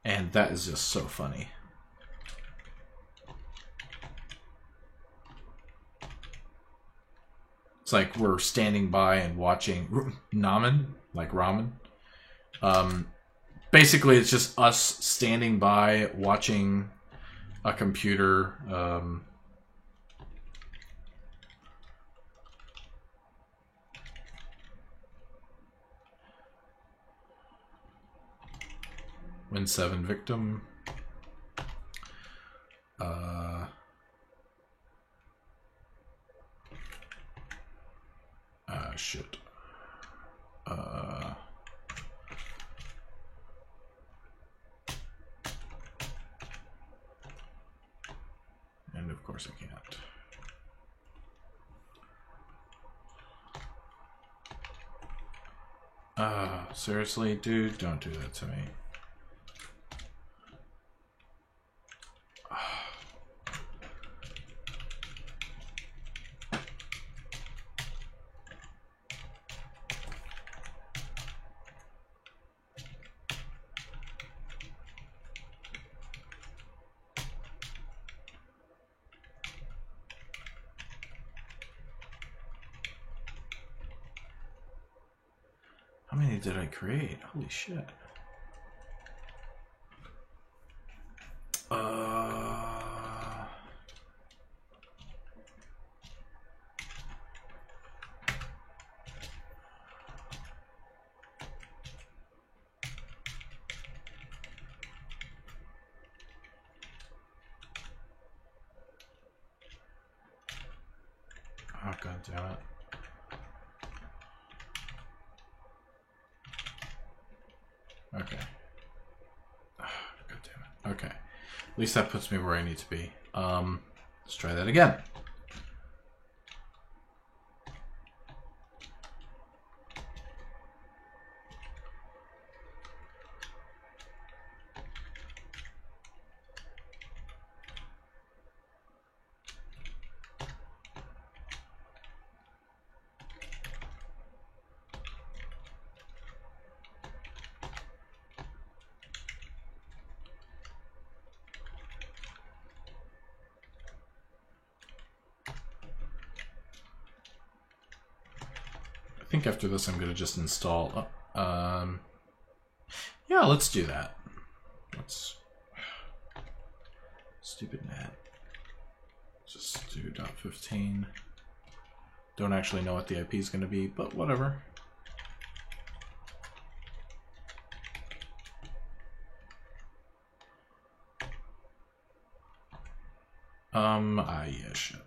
And that is just so funny. It's like we're standing by and watching ramen, like ramen. Basically, it's just us standing by watching a computer. Win7 victim. Shit. And of course I can't. Seriously, dude, don't do that to me. How many did I create? Holy shit. Oh, god damn it. Okay. Oh, god damn it. Okay. At least that puts me where I need to be. Let's try that again. I think after this I'm gonna just install yeah, let's do that. Let's stupid net. Just do .15. Don't actually know what the IP is gonna be, but whatever. Yeah, shit.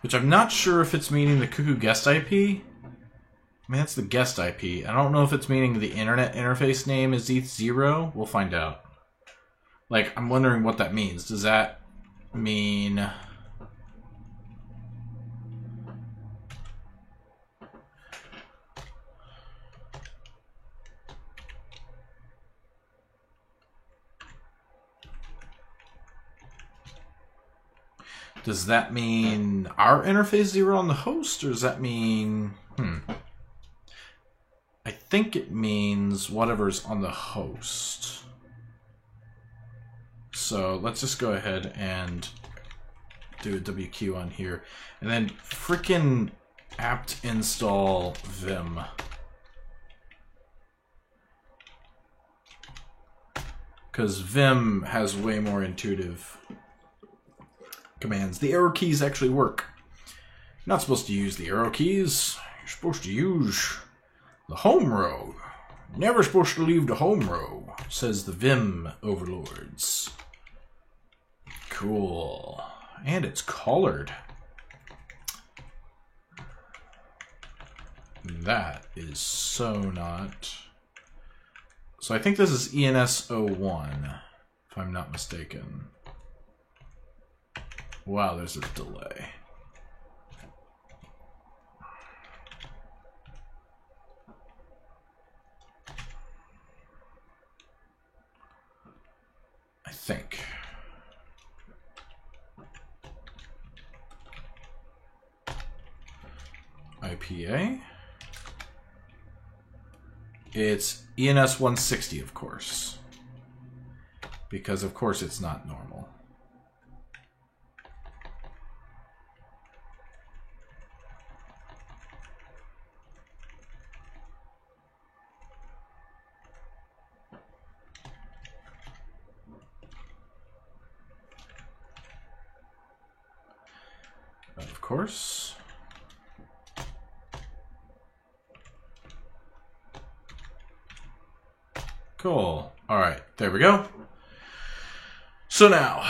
Which I'm not sure if it's meaning the cuckoo guest IP. I mean, that's the guest IP. I don't know if it's meaning the internet interface name is ETH0. We'll find out. Like, I'm wondering what that means. Does that mean... Does that mean our interface 0 on the host, or does that mean... I think it means whatever's on the host. So let's just go ahead and do a WQ on here. And then frickin' apt install vim. Because vim has way more intuitive commands. The arrow keys actually work. You're not supposed to use the arrow keys. You're supposed to use the home row. Never supposed to leave the home row, says the Vim overlords. Cool. And it's colored. That is so not... So I think this is ENS01, if I'm not mistaken. Wow, there's a delay. I think. IPA. It's ENS 160, of course. Because, of course, it's not normal. Of course. Cool. All right, there we go. So now,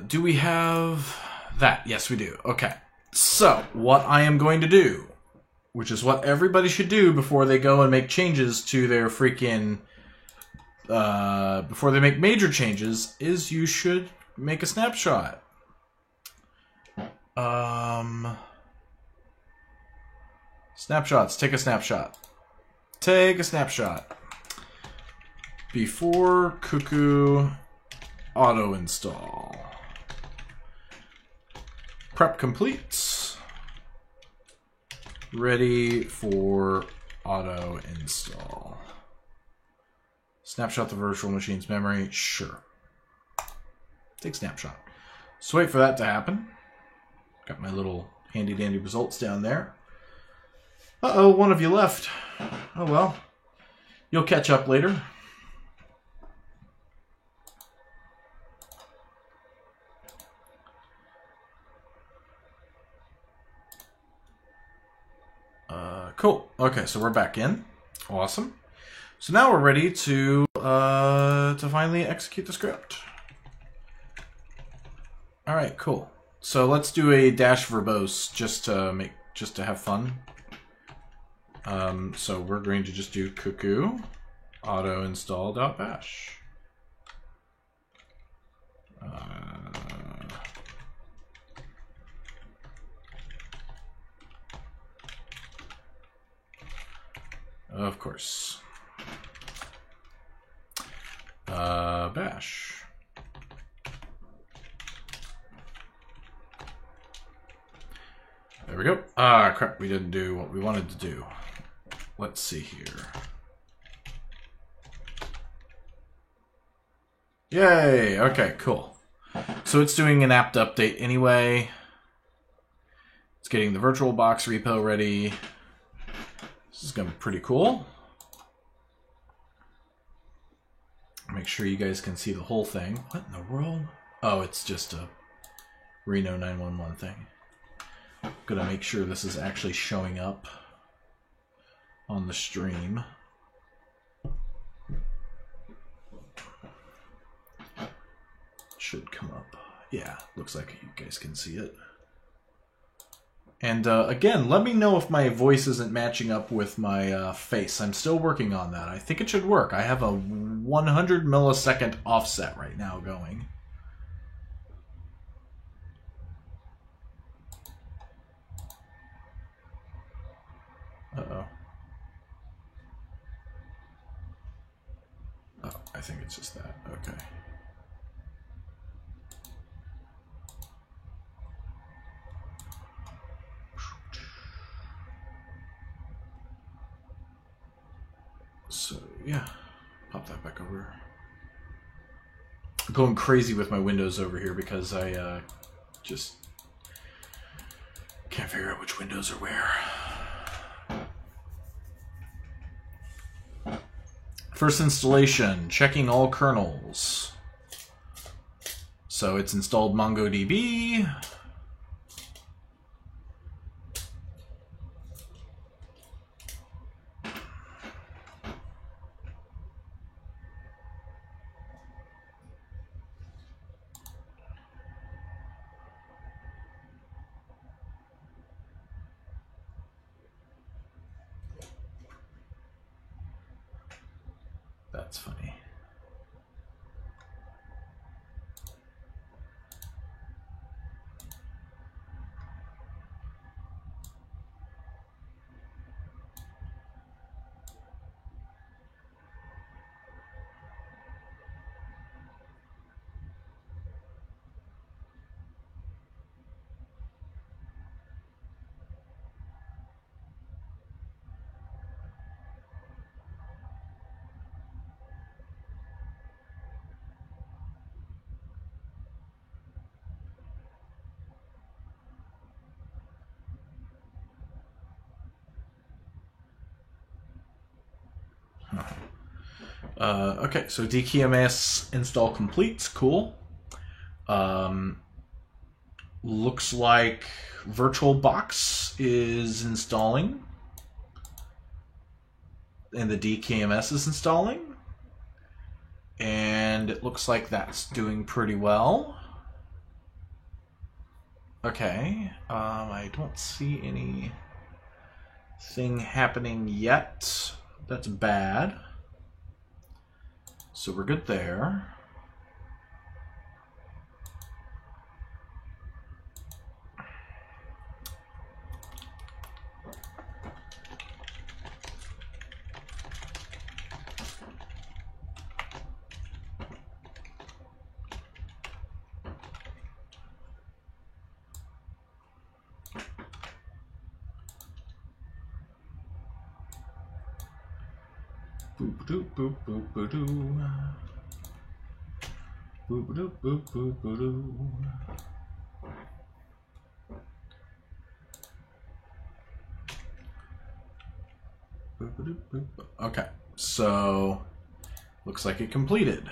do we have that? Yes, we do. Okay. So what I am going to do, which is what everybody should do before they go and make changes to their freaking, before they make major changes, is you should make a snapshot. Snapshots. Take a snapshot. Take a snapshot. Before Cuckoo auto install. Prep complete. Ready for auto install. Snapshot the virtual machine's memory. Sure. Take snapshot. So wait for that to happen. Got my little handy dandy results down there. Uh-oh, one of you left. Oh well. You'll catch up later. Cool. Okay, so we're back in. Awesome. So now we're ready to finally execute the script. All right, cool. So let's do a dash verbose just to have fun. So we're going to just do cuckoo auto install.bash. Of course. Bash. There we go. Ah, crap, we didn't do what we wanted to do. Let's see here. Yay! Okay, cool. So it's doing an apt update anyway. It's getting the VirtualBox repo ready. This is going to be pretty cool. Make sure you guys can see the whole thing. What in the world? Oh, it's just a Reno 911 thing. Gonna make sure this is actually showing up on the stream. Should come up. Yeah, looks like you guys can see it. And again, let me know if my voice isn't matching up with my face. I'm still working on that. I think it should work. I have a 100 millisecond offset right now going. Uh-oh. Oh, I think it's just that. Okay. So, yeah. Pop that back over. I'm going crazy with my windows over here because I just can't figure out which windows are where. First installation, checking all kernels. So it's installed MongoDB. That's funny. Okay, so DKMS install complete. Cool. Looks like VirtualBox is installing. And the DKMS is installing. And it looks like that's doing pretty well. Okay, I don't see anything happening yet. That's bad. So we're good there. Boop doop boop boop boop doo. Boop doop boop boop boop doo. Okay, so looks like it completed.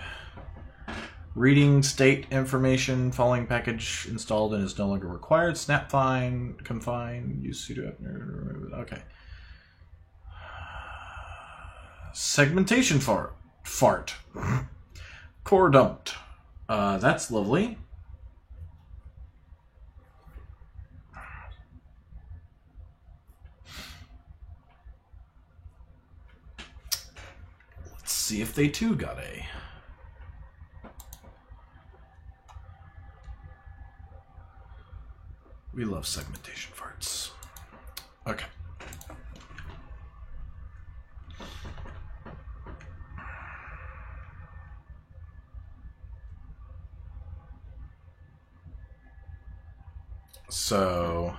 Reading state information, following package installed and is no longer required. Snap find, confine, use sudo. Okay. Segmentation fart. Core dumped. That's lovely. Let's see if they too got a. We love segmentation farts. Okay. So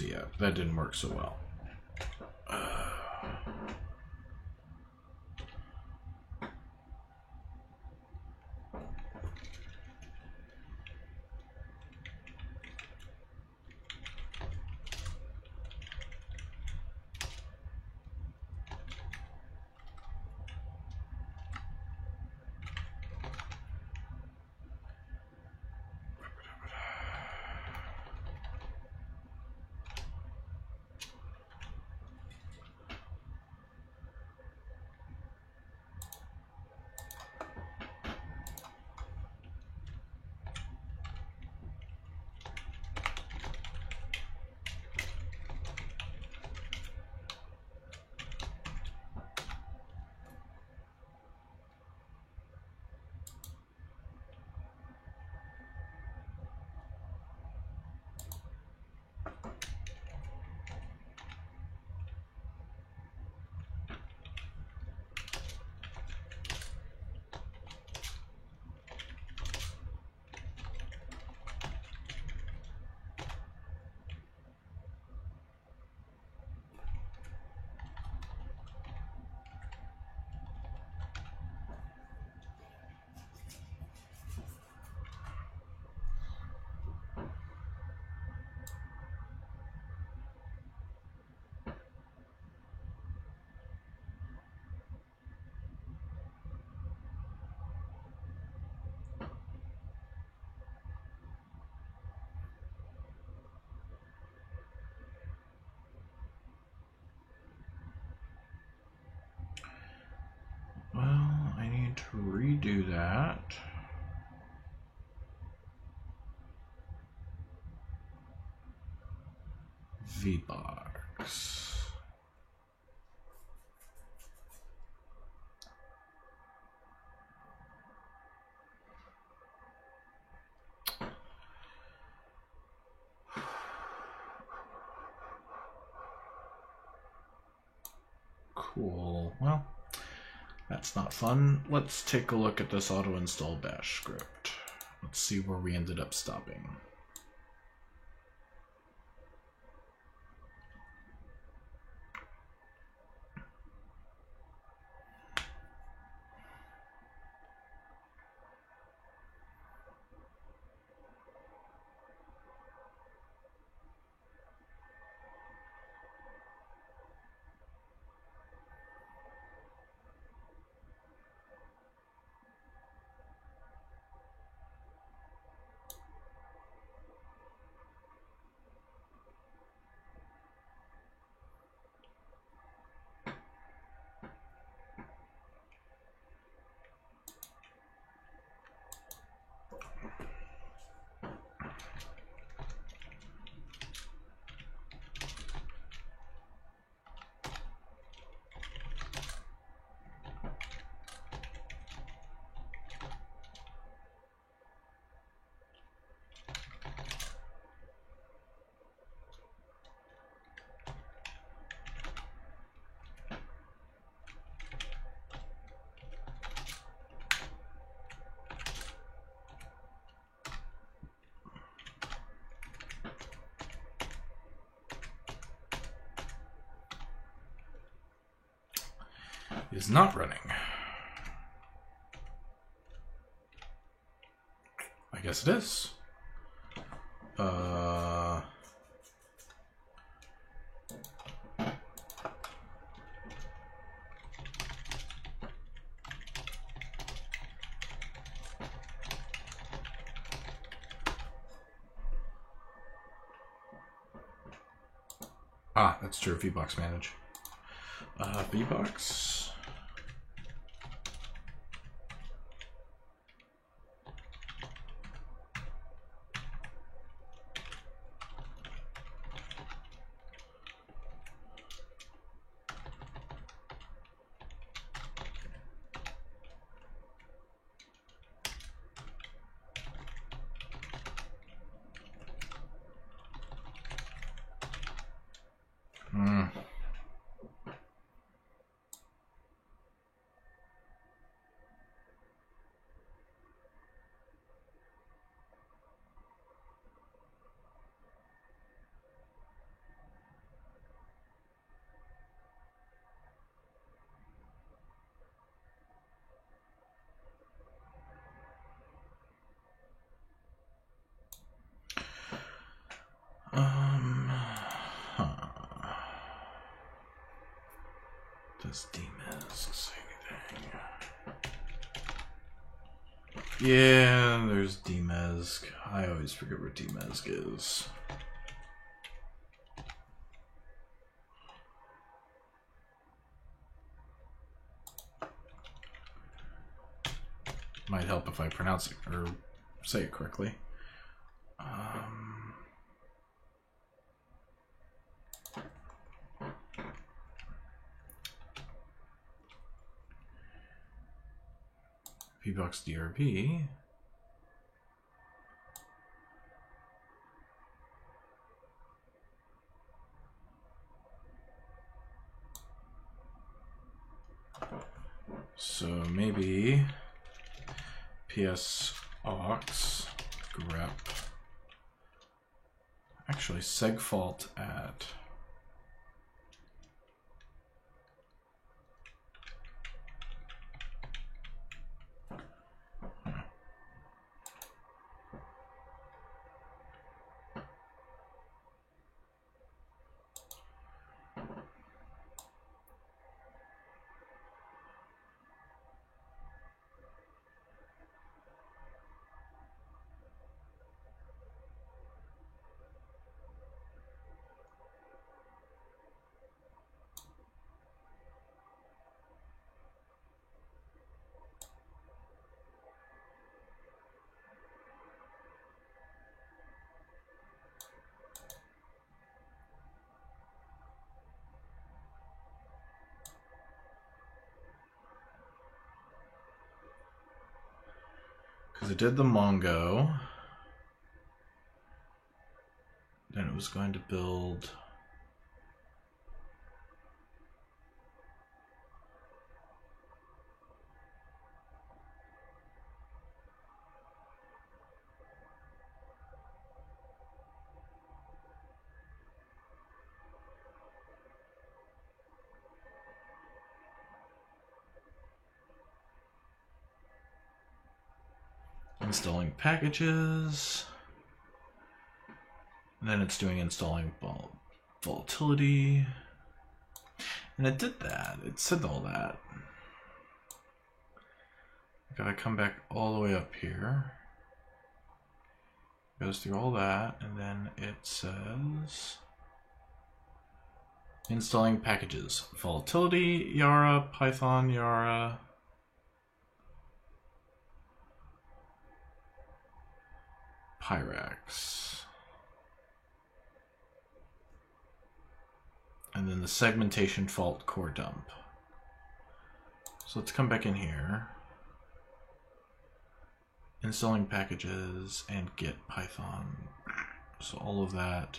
yeah, that didn't work so well. do that. VBox. Cool. Well, that's not fun. Let's take a look at this auto install bash script. Let's see where we ended up stopping. Is not running. I guess it is. That's true. VBox manage. VBox. Does dmask say anything? Yeah, there's dmask. I always forget where dmask is. Might help if I pronounce it or say it correctly. VBox DRB. So maybe PS aux grep. Actually, segfault at Because it did the Mongo. Then it was going to build... installing packages, and then it's doing installing volatility, and it did that. It said all that. Gotta come back all the way up here. Goes through all that, and then it says installing packages, volatility, Yara, Python, Yara. Pyrax. And then the segmentation fault core dump. So let's come back in here. Installing packages and get Python. So all of that.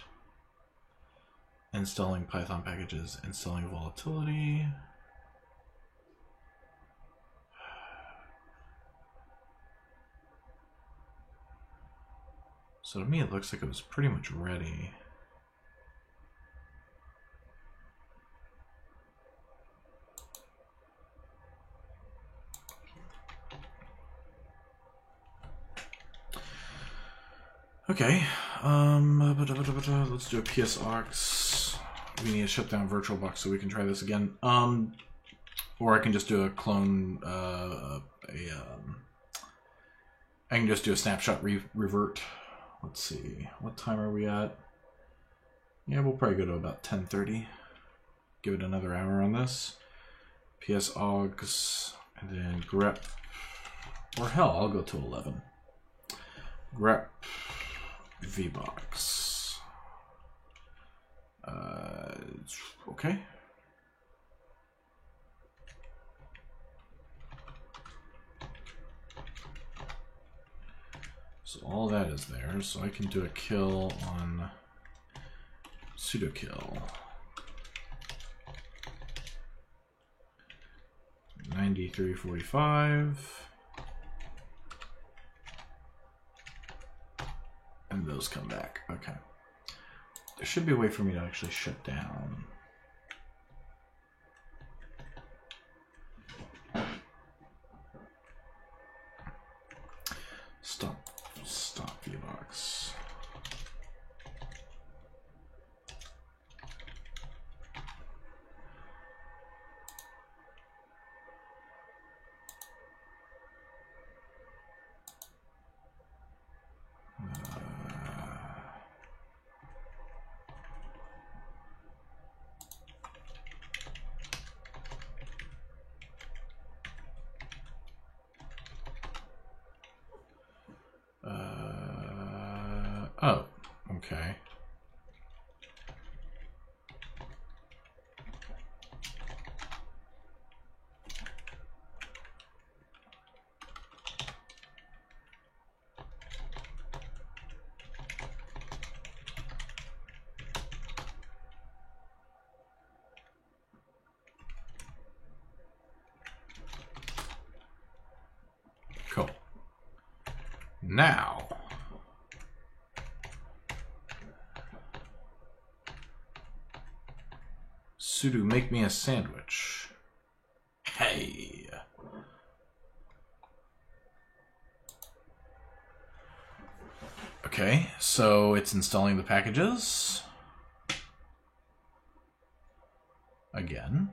Installing Python packages, installing volatility. So to me, it looks like it was pretty much ready. Okay, let's do a PS-aux. We need to shut down VirtualBox so we can try this again. Or I can just do a clone, I can just do a snapshot revert. Let's see, what time are we at? Yeah, we'll probably go to about 10:30. Give it another hour on this. PS-aux, and then grep, or hell, I'll go to 11. Grep VBox. Okay. So all that is there, so I can do a kill on sudo kill. 9345. And those come back. Okay. There should be a way for me to actually shut down. Stop VBox. Oh, okay. Cool. Now, sudo make me a sandwich. Hey. Okay, so it's installing the packages. Again.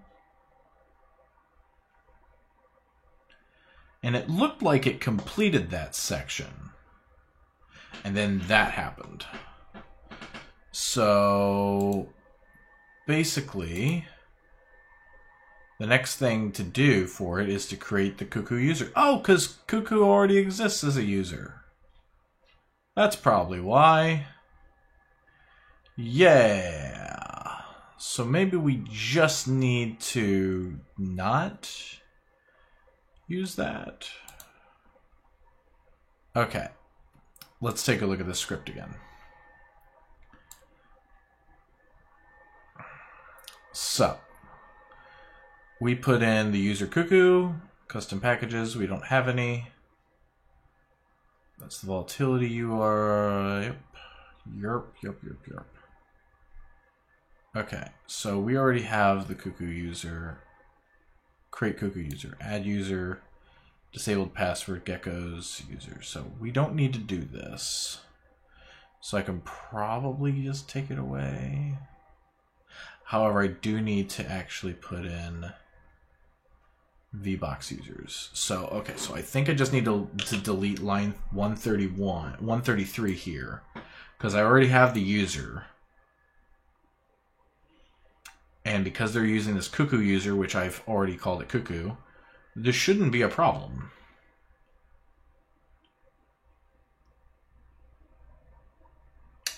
And it looked like it completed that section. And then that happened. So basically, the next thing to do for it is to create the Cuckoo user. Oh, because Cuckoo already exists as a user. That's probably why. Yeah. So maybe we just need to not use that. Okay. Let's take a look at the script again. So, we put in the user cuckoo, custom packages, we don't have any. That's the volatility URL. Yep. Okay, so we already have the cuckoo user. Create cuckoo user, add user, disabled password, geckos user. So we don't need to do this. So I can probably just take it away. However, I do need to actually put in VBox users. So, okay, so I think I just need to delete line 133 here, because I already have the user. And because they're using this cuckoo user, which I've already called it cuckoo, this shouldn't be a problem.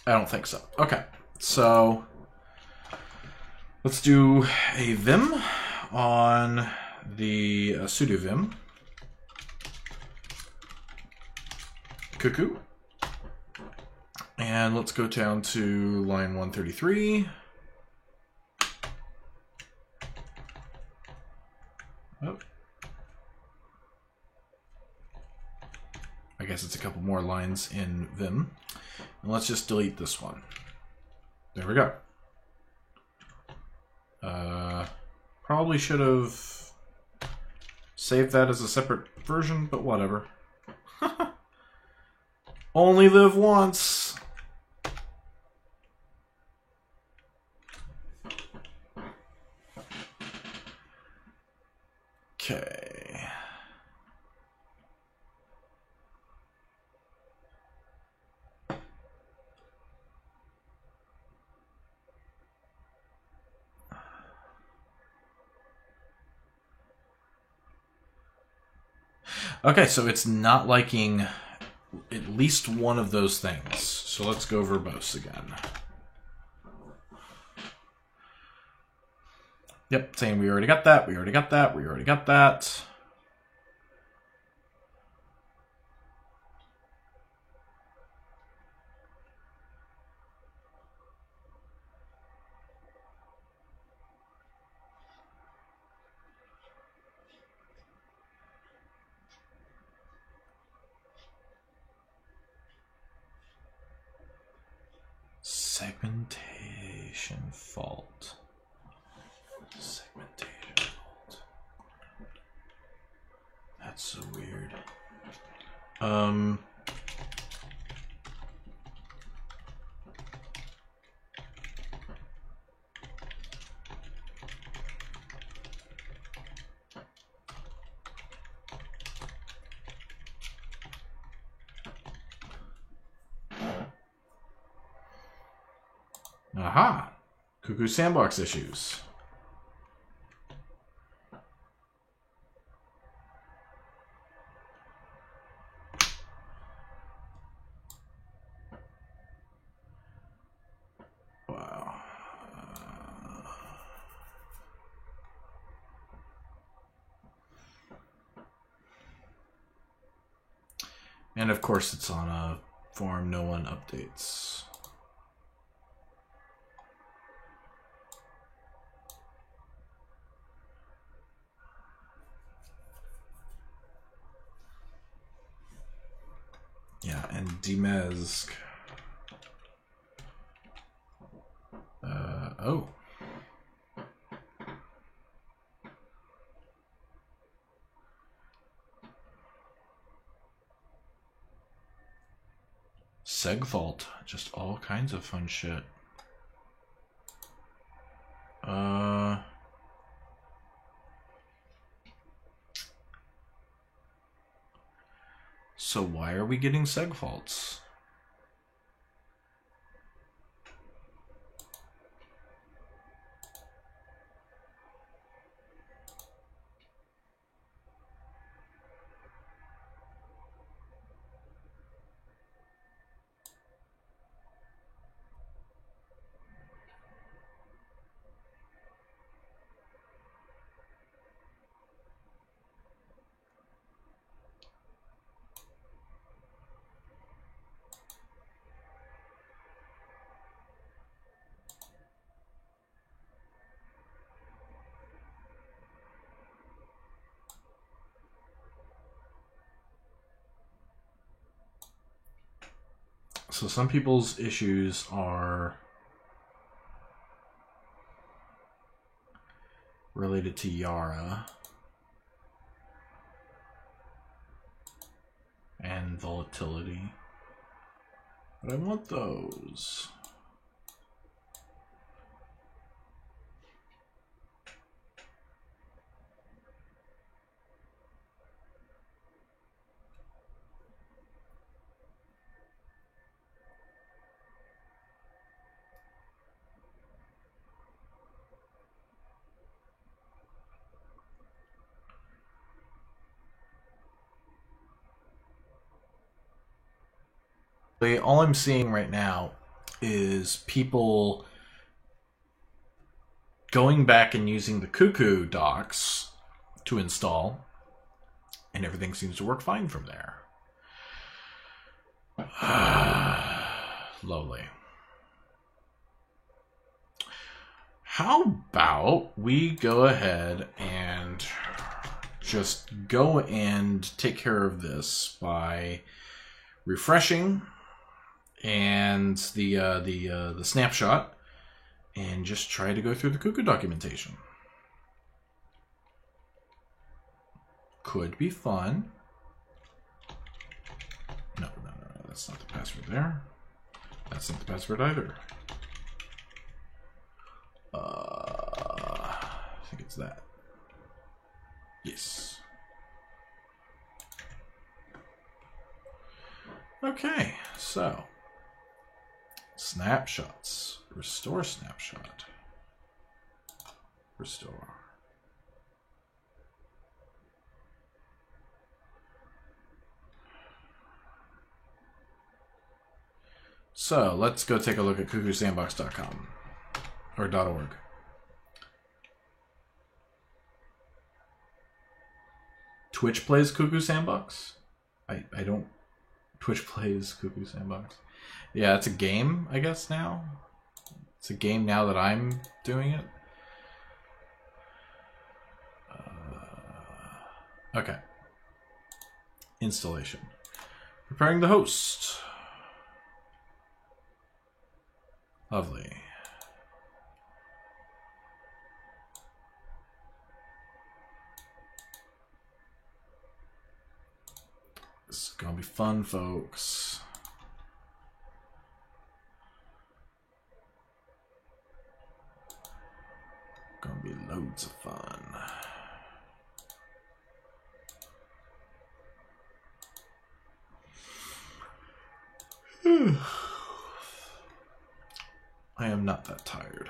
I don't think so. Okay, so let's do a vim on the sudo vim cuckoo. And let's go down to line 133. Oh. I guess it's a couple more lines in Vim. And let's just delete this one. There we go. Probably should have saved that as a separate version, but whatever. Only live once. Okay. Okay, so it's not liking at least one of those things. So let's go verbose again. Yep, saying we already got that, we already got that, we already got that. Segmentation fault. Segmentation fault. That's so weird. Aha! Cuckoo sandbox issues. Wow. And of course it's on a form no one updates. Yeah, and Dmesk. Oh. Segfault. Just all kinds of fun shit. So why are we getting seg faults? So some people's issues are related to Yara and volatility. But I want those. All I'm seeing right now is people going back and using the Cuckoo docs to install, and everything seems to work fine from there. Lovely. How about we go ahead and just go and take care of this by refreshing and the snapshot, and just try to go through the Cuckoo documentation. Could be fun. No, that's not the password there. That's not the password either. I think it's that. Yes. Okay, so snapshots. Restore snapshot. Restore. So let's go take a look at cuckoosandbox.com or .org. Twitch plays Cuckoo Sandbox? I don't. Twitch plays Cuckoo Sandbox. Yeah, it's a game, I guess, now. It's a game now that I'm doing it. Okay. Installation. Preparing the host. Lovely. This is gonna be fun, folks. Gonna be loads of fun. I am not that tired.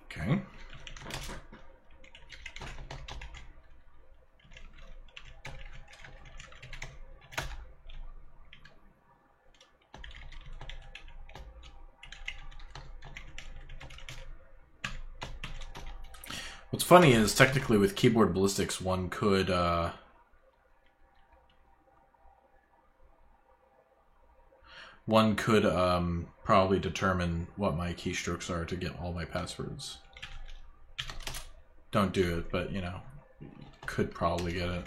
Okay. What's funny is technically with keyboard ballistics, one could probably determine what my keystrokes are to get all my passwords. Don't do it, but you know, could probably get it.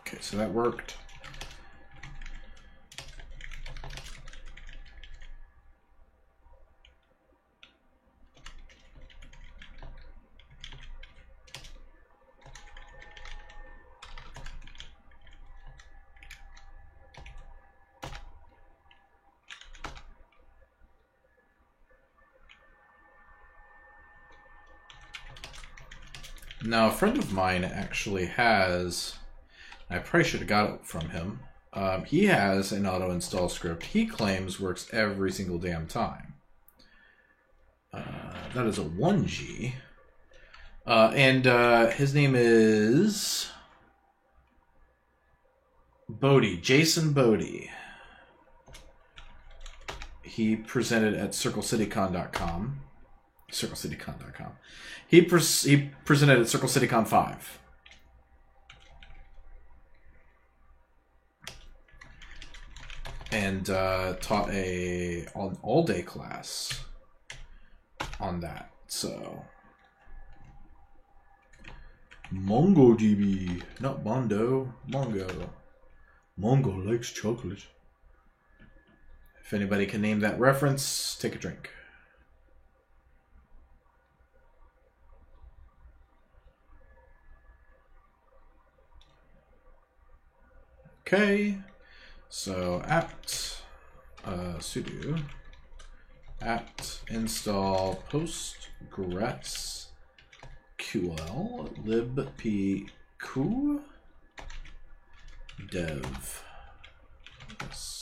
Okay, so that worked. Now, a friend of mine actually has... I probably should have got it from him. He has an auto-install script he claims works every single damn time. That is a 1G. And his name is... Bodie. Jason Bodie. He presented at CircleCityCon.com. CircleCityCon.com. He presented at CircleCityCon 5. And taught an all-day class on that. So, MongoDB, not Mondo, Mongo. Mongo likes chocolate. If anybody can name that reference, take a drink. Okay, so apt sudo apt install postgres ql libpq dev. Yes.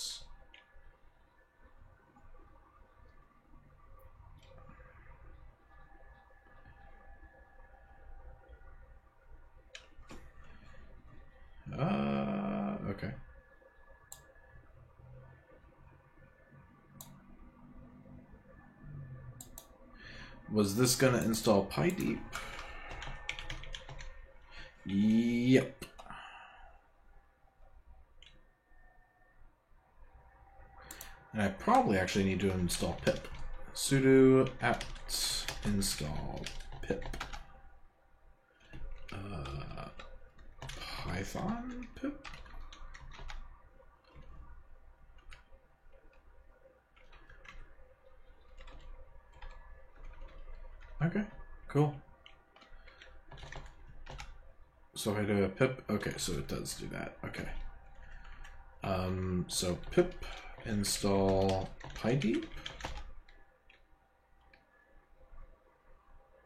Okay. Was this gonna install PyDeep? Yep. And I probably actually need to install pip. Sudo apt install pip. Python pip? Okay, cool. So if I do a pip, okay, so it does do that. Okay. So pip install PyDeep.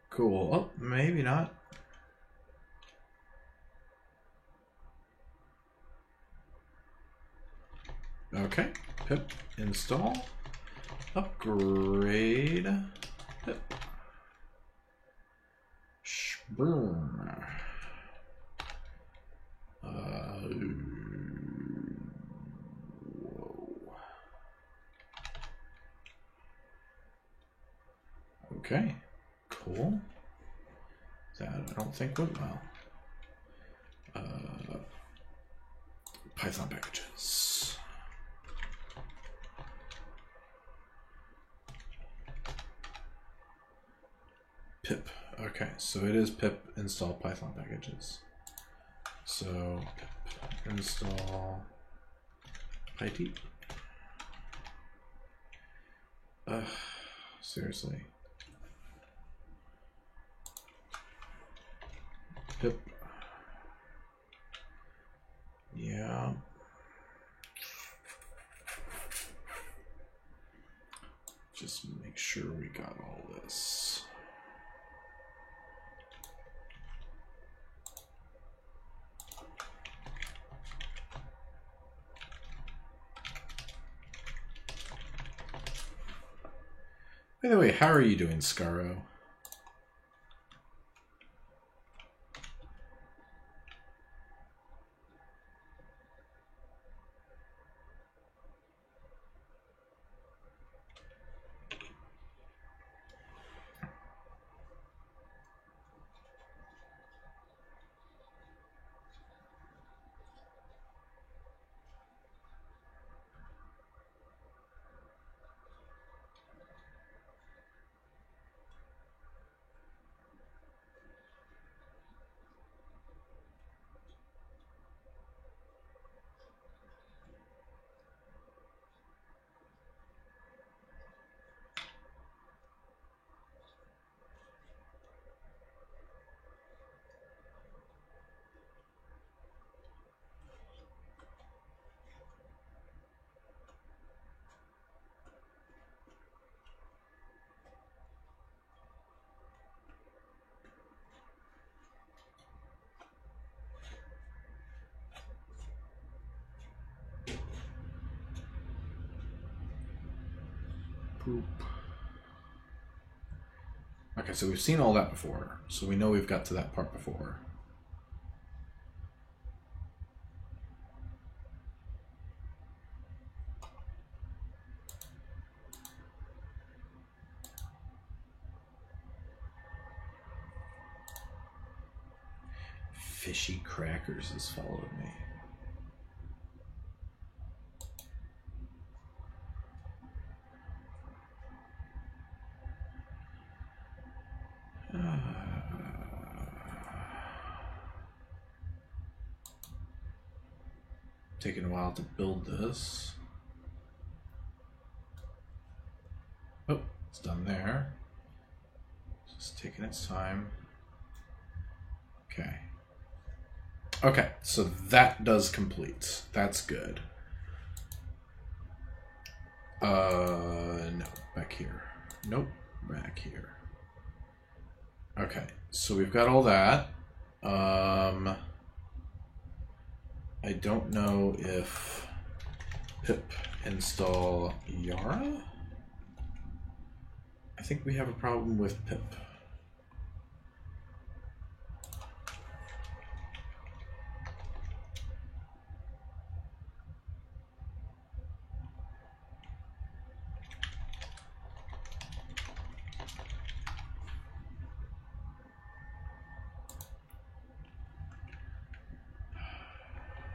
Cool. Oh, maybe not. Okay. Pip install upgrade pip. Boom. Whoa. Okay, cool. That I don't think went well. Python packages. Pip. Okay, so it is pip install Python packages. So pip install PyDeep. Seriously. Pip. Yeah. Just make sure we got all this. By the way, how are you doing, Scaro? Boop. Okay, so we've seen all that before, so we know we've got to that part before. Fishy Crackers has followed me. Taking a while to build this. Oh, it's done there. Just taking its time. Okay. Okay, so that does complete. That's good. No, back here. Nope, back here. Okay, so we've got all that. I don't know if pip install Yara. I think we have a problem with pip.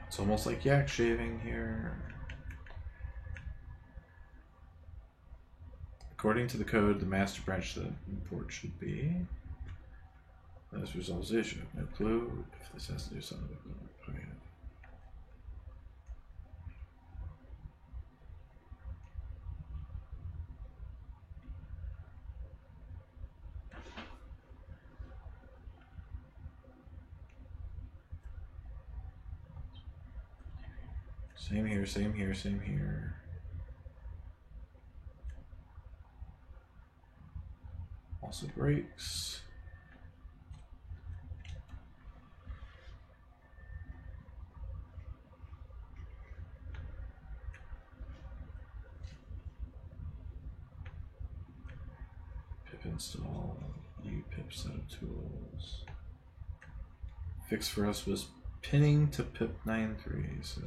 It's almost like yak shaving here. According to the code, the master branch that import should be. This resolves the issue. No clue if this has to do something with it. Okay. Same here, same here, same here. Also breaks. Pip install, upip set of tools. Fix for us was pinning to pip 9.3, so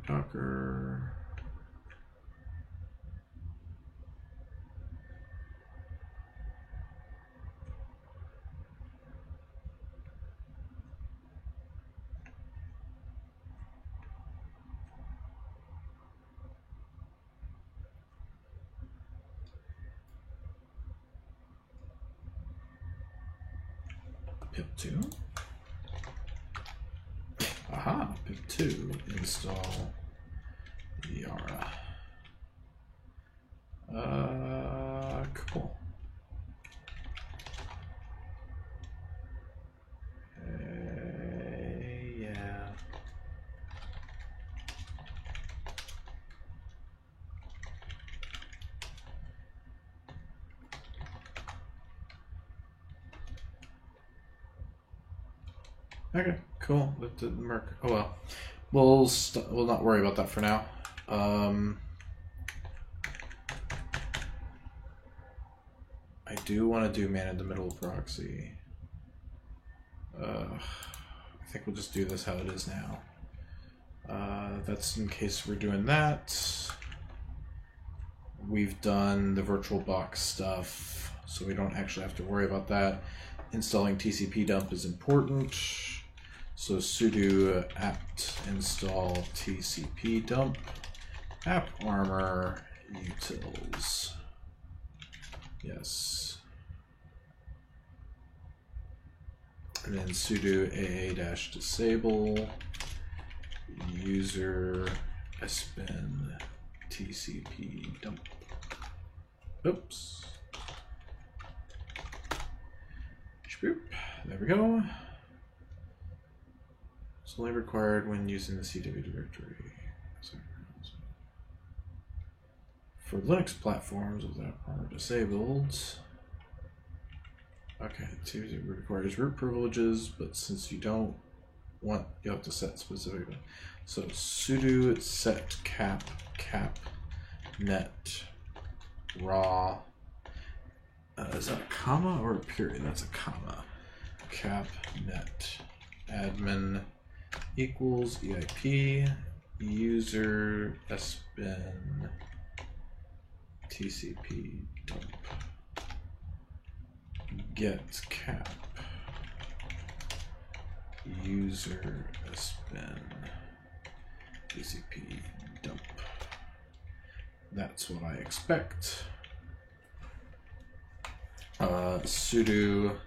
Docker. pip2. Aha, pip2 install Yara. Cool. Yeah. Okay, cool. That didn't work. Oh well. We'll not worry about that for now. I do want to do man in the middle proxy. I think we'll just do this how it is now. That's in case we're doing that. We've done the VirtualBox stuff, so we don't actually have to worry about that. Installing TCP dump is important. So sudo apt install TCP dump AppArmor utils. Yes. And then sudo aa-disable user sbin TCP dump. Oops. There we go. It's only required when using the CW directory. For Linux platforms with AppArmor disabled. Okay, it requires root privileges, but since you don't want, you have to set specific. So sudo set cap net raw. Is that a comma or a period? That's a comma. Cap net admin equals EIP user sbin TCP dump get cap user sbin TCP dump. That's what I expect. Sudo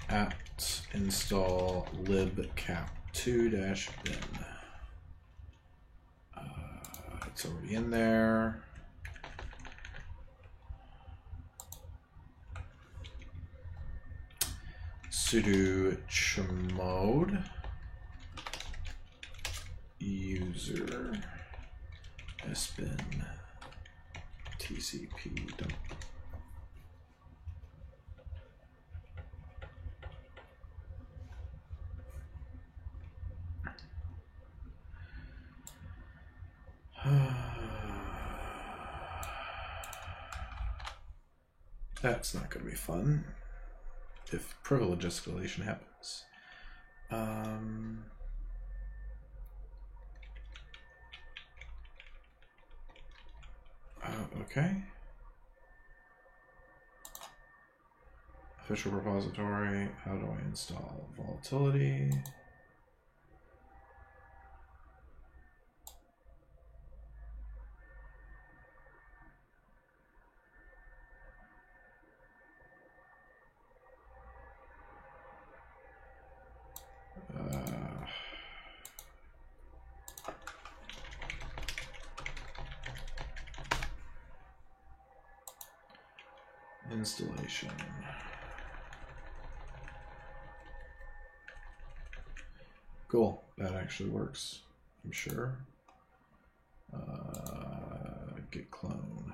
apt install libcap2-bin. It's already in there. Sudo chmod user sbin TCP dump. That's not going to be fun if privilege escalation happens. Okay. Official repository. How do I install volatility? Installation. Cool. That actually works, I'm sure. Git clone.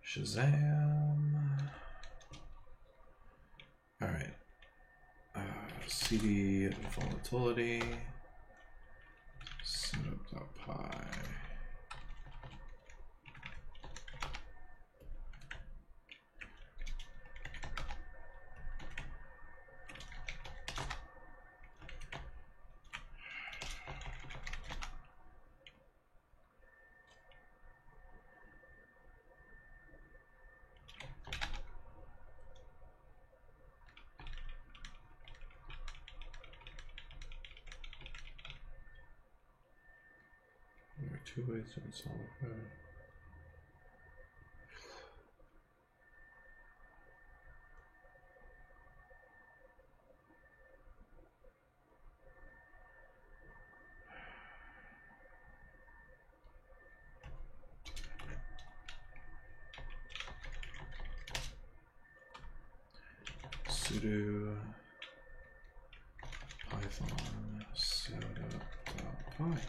Shazam. All right. CD volatility. Setup.py. There are two ways to install it. Sudo python setup.py.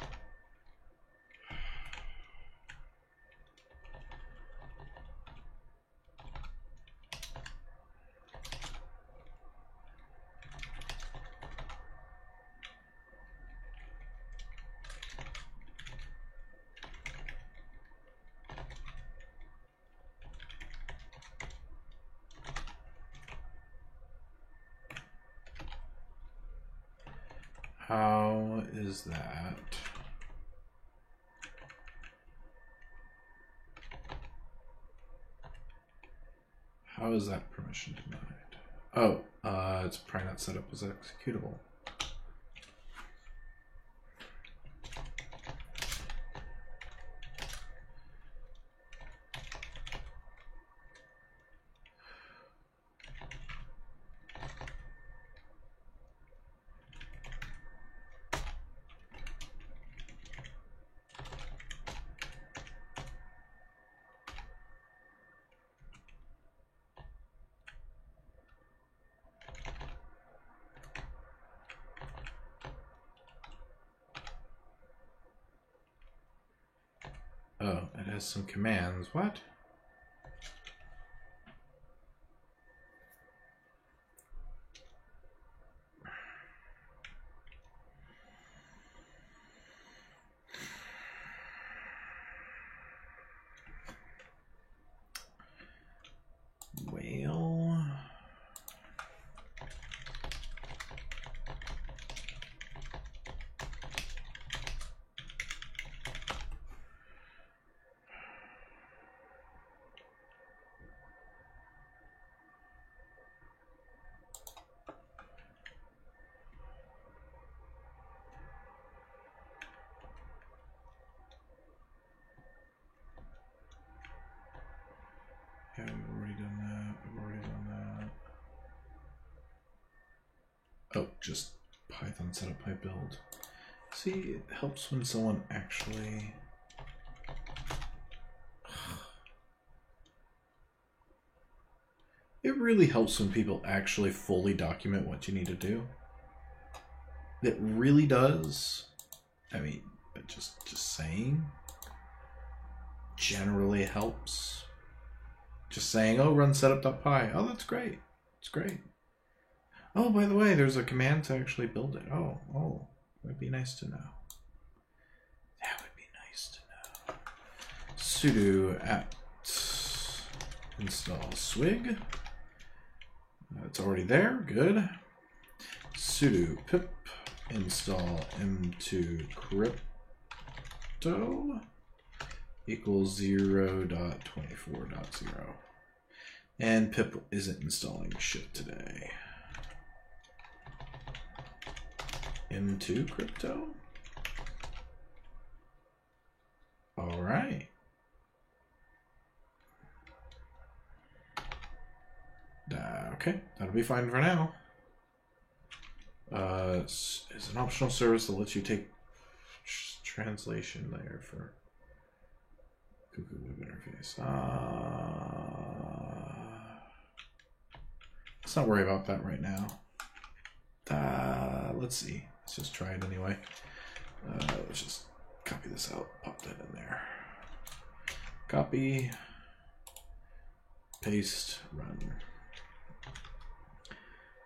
How is that? How is that permission denied? Oh, it's probably not set up as executable. has some commands. What? Whale. Yeah, we've already done that. We've already done that. Oh, just Python setup pipe build. See, it helps when someone actually... It really helps when people actually fully document what you need to do. It really does. I mean, but just saying generally helps. Just saying, oh, run setup.py. Oh, that's great. It's great. Oh, by the way, there's a command to actually build it. Oh, that'd be nice to know. That would be nice to know. Sudo apt install swig. It's already there. Good. Sudo pip install m2 crypto equals 0.24.0. And pip isn't installing shit today. M2 crypto? All right. Okay, that'll be fine for now. Is an optional service that lets you take translation layer for Google Web Interface. Let's not worry about that right now. Let's see. Let's just try it anyway. Let's just copy this out, pop that in there. Copy, paste, run.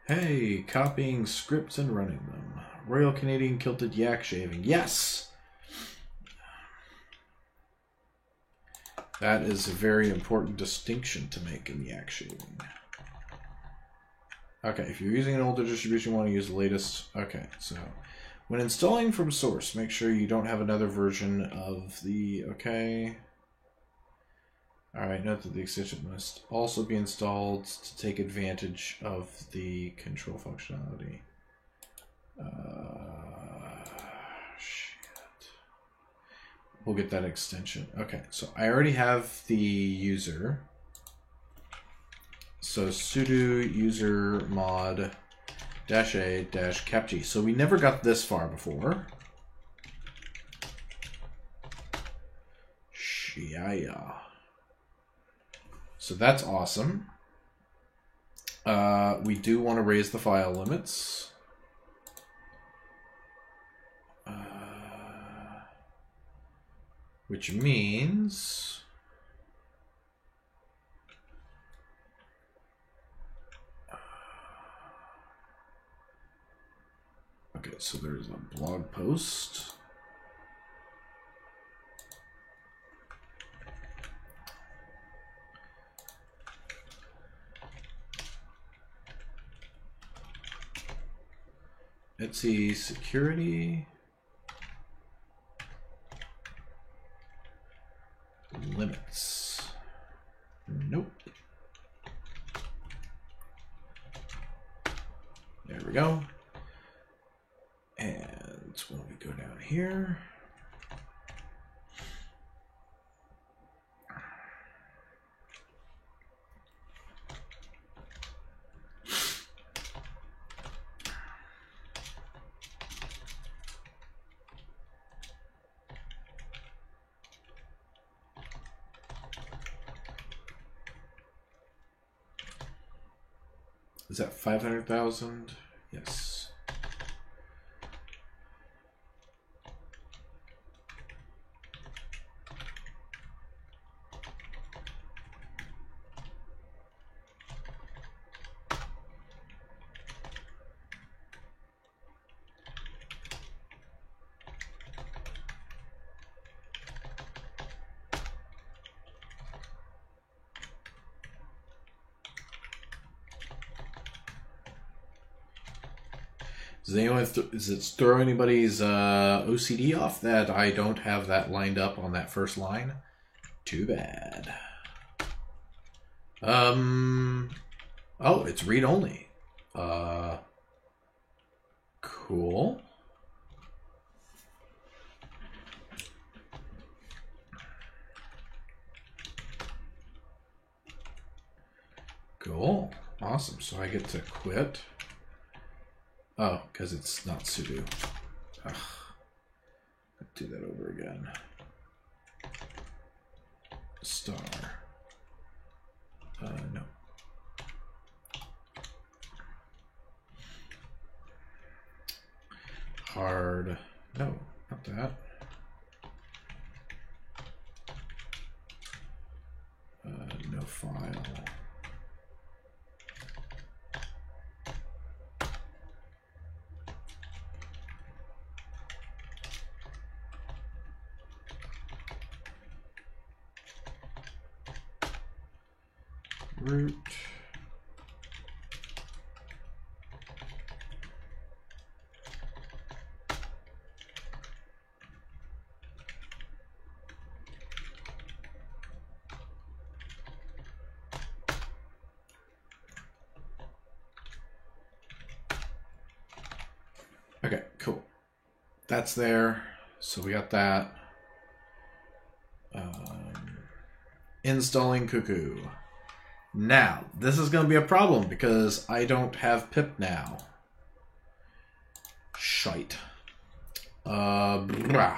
Hey, copying scripts and running them. Royal Canadian Kilted Yak Shaving. Yes! That is a very important distinction to make in yak shaving. Okay, if you're using an older distribution, you want to use the latest. Okay, so when installing from source, make sure you don't have another version of the... Okay. Alright, note that the extension must also be installed to take advantage of the control functionality. Shit. We'll get that extension. Okay, so I already have the user. So sudo user mod -a -capg. So we never got this far before. Shia. So that's awesome. We do want to raise the file limits. Which means... Okay, so there's a blog post. Etsy security limits. Nope. There we go. And when we go down here, is that 500,000? Yes. Does anyone is it throw anybody's OCD off that I don't have that lined up on that first line? Too bad. Oh, it's read only. Cool. Cool. Awesome. So I get to quit. Oh, because it's not sudo. Ugh. Let's do that over again. Star. No. Hard. No, not that. No file. Root. Okay, cool. That's there. So we got that. Installing Cuckoo. Now, this is going to be a problem because I don't have pip now. Shite. Brah.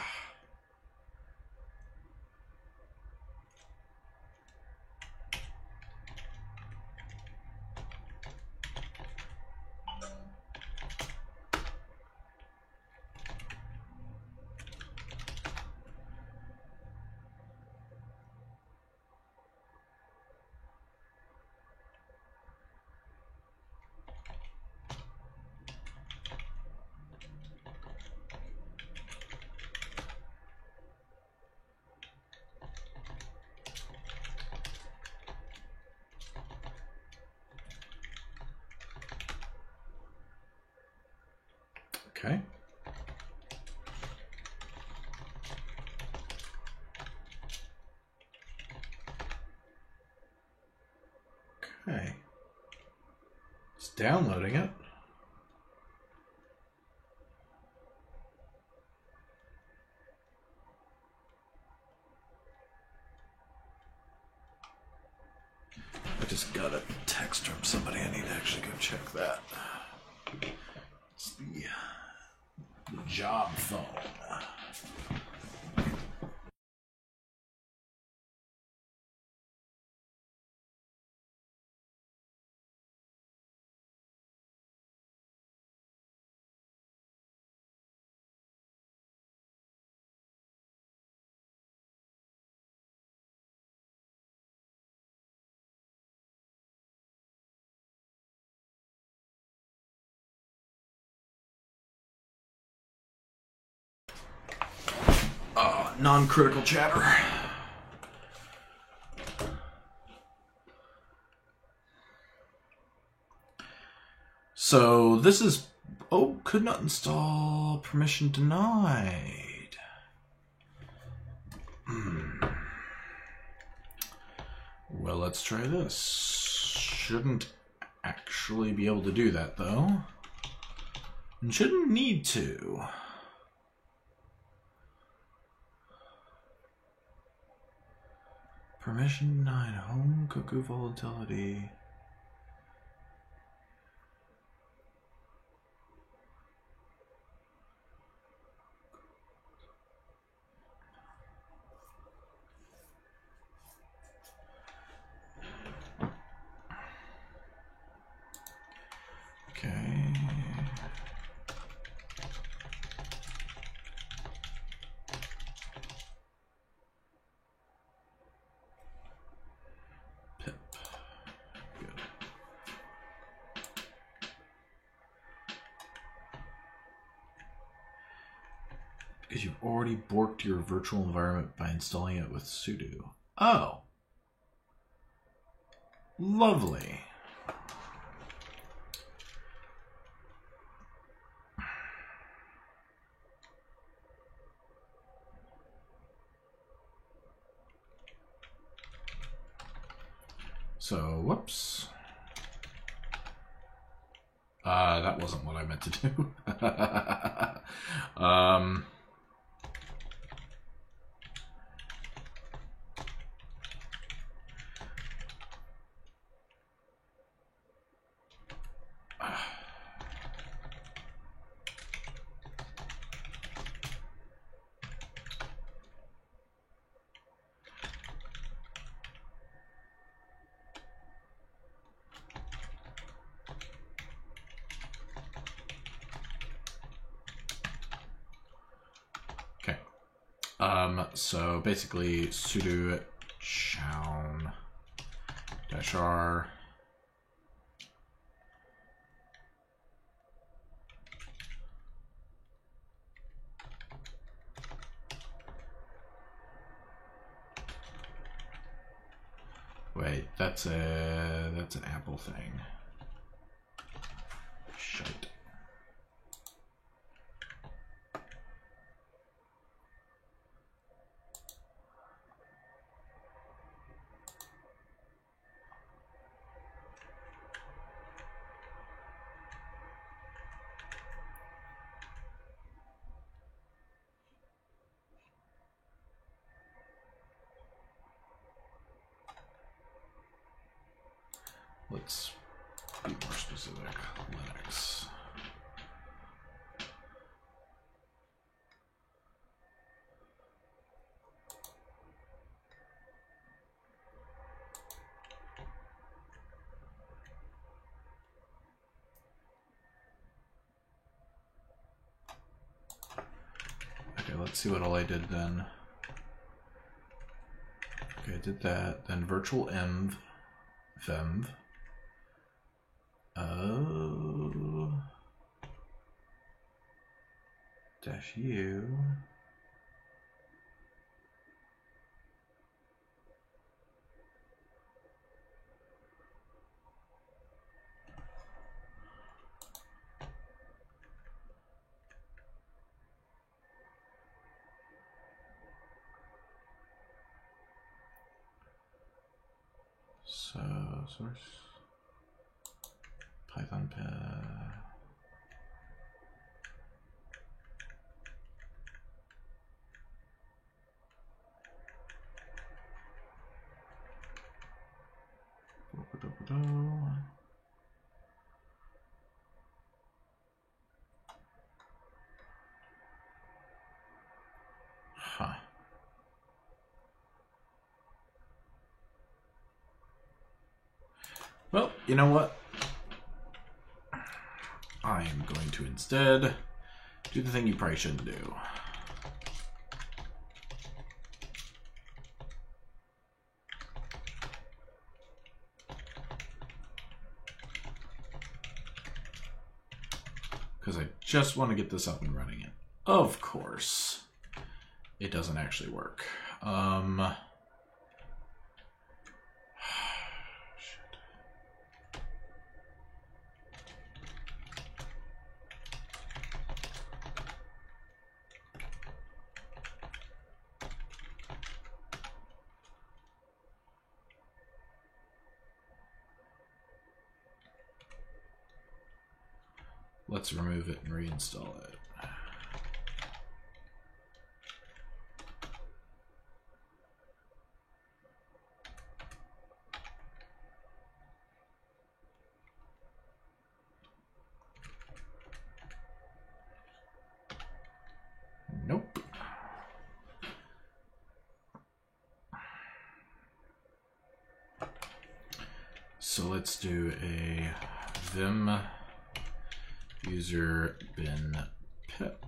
Okay. Okay. It's downloading it. I just got a text from somebody. I need to actually go check that. It's the job phone. Non-critical chatter. So this is, oh, could not install, permission denied. Well, let's try this. Shouldn't actually be able to do that though. And shouldn't need to. Permission denied. Home Cuckoo volatility. Okay. Pip. Good. Because you've already borked your virtual environment by installing it with sudo. Oh. Lovely. So, whoops. That wasn't what I meant to do. So basically sudo chown -r wait, that's an Apple thing. Shite. Let's be more specific. Linux. Okay, let's see what all I did then. Okay, I did that. Then virtual env, venv. -u. So source Python Huh. Well, you know what? I am going to instead do the thing you probably shouldn't do. Because I just want to get this up and running. And of course, it doesn't actually work. Let's remove it and reinstall it. Nope. So let's do a vim user bin pip.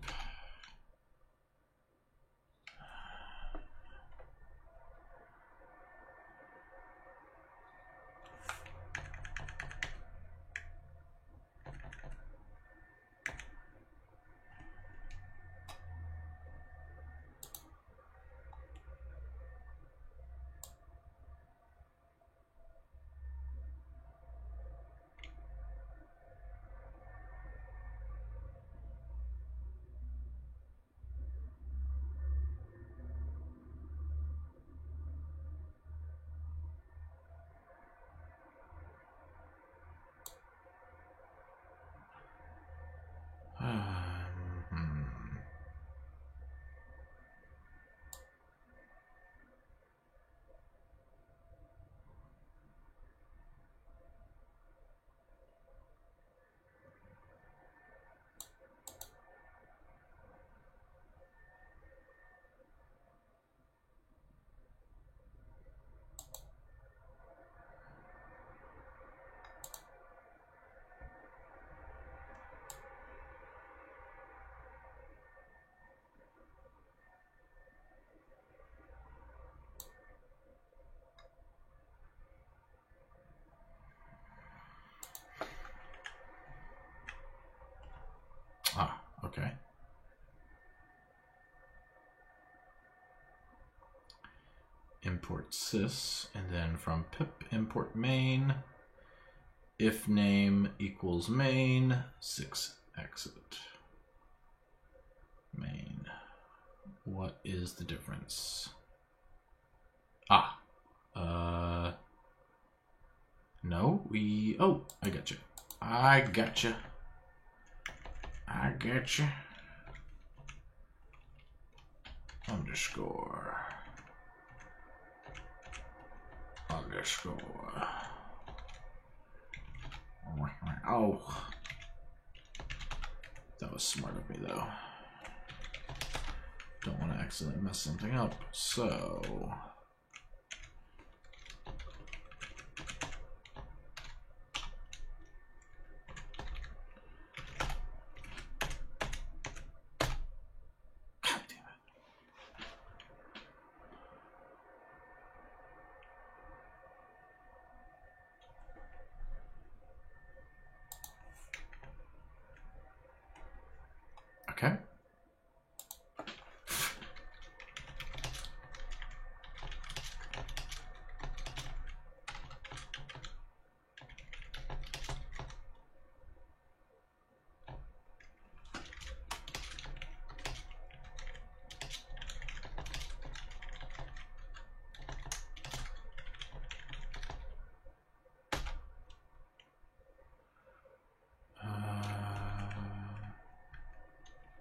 import sys, and then from pip import main, if name equals main, 6 exit. Main. What is the difference? No, oh, I gotcha. I gotcha. Underscore. Oh. That was smart of me, though. Don't want to accidentally mess something up, so... God damn it. Okay.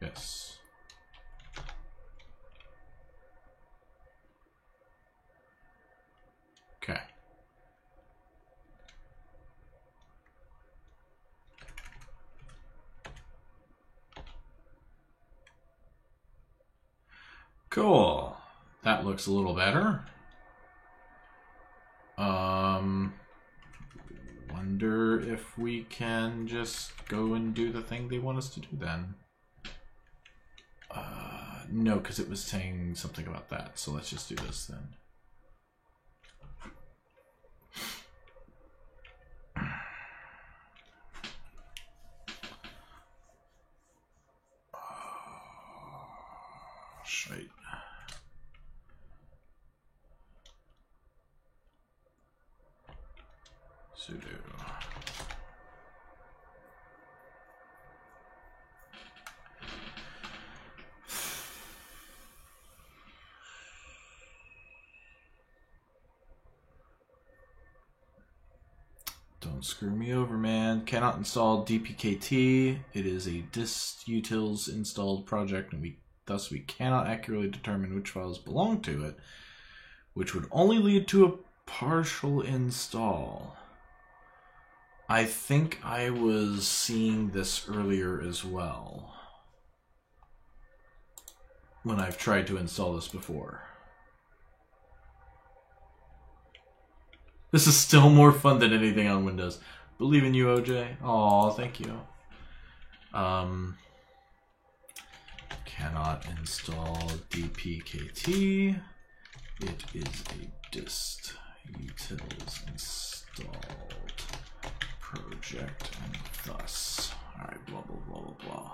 Yes. Okay. Cool. That looks a little better. Wonder if we can just go and do the thing they want us to do then. No, because it was saying something about that. So let's just do this then. Shite. Sudo. Don't screw me over, man. Cannot install dpkt. It is a distutils installed project, and thus we cannot accurately determine which files belong to it, which would only lead to a partial install. I think I was seeing this earlier as well when I've tried to install this before. This is still more fun than anything on Windows. Believe in you, OJ. Aw, thank you. Cannot install dpkt. It is a dist utils installed project, and thus. Alright, blah, blah, blah, blah, blah.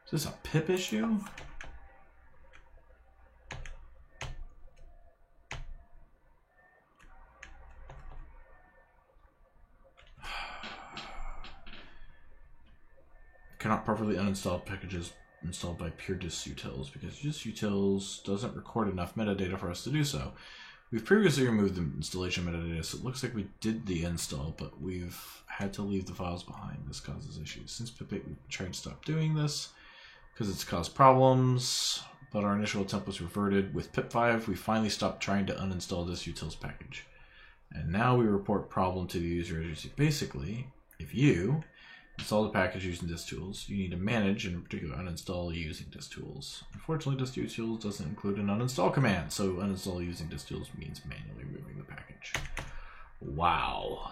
Is this a pip issue? Cannot properly uninstall packages installed by pure distutils because distutils doesn't record enough metadata for us to do so. We've previously removed the installation metadata, so it looks like we did the install, but we've had to leave the files behind. This causes issues. Since pip8, we've tried to stop doing this because it's caused problems, but our initial attempt was reverted. With pip5, we finally stopped trying to uninstall this utils package. And now we report problem to the user agency. Basically, if you install the package using distutils, you need to manage and in particular uninstall using distutils. Unfortunately, distutils doesn't include an uninstall command, so uninstall using distutils means manually removing the package. Wow.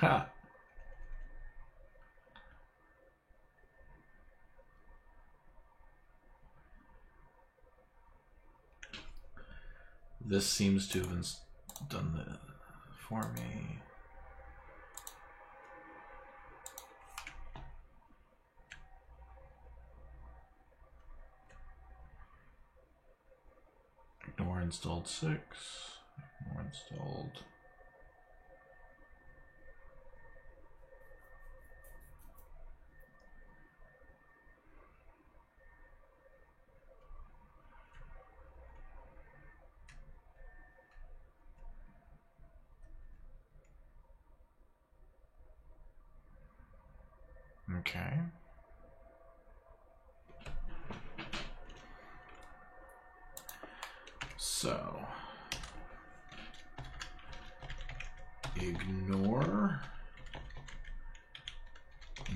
Ha. This seems to have done the for me. Ignore installed 6. Ignore installed. Okay. So, ignore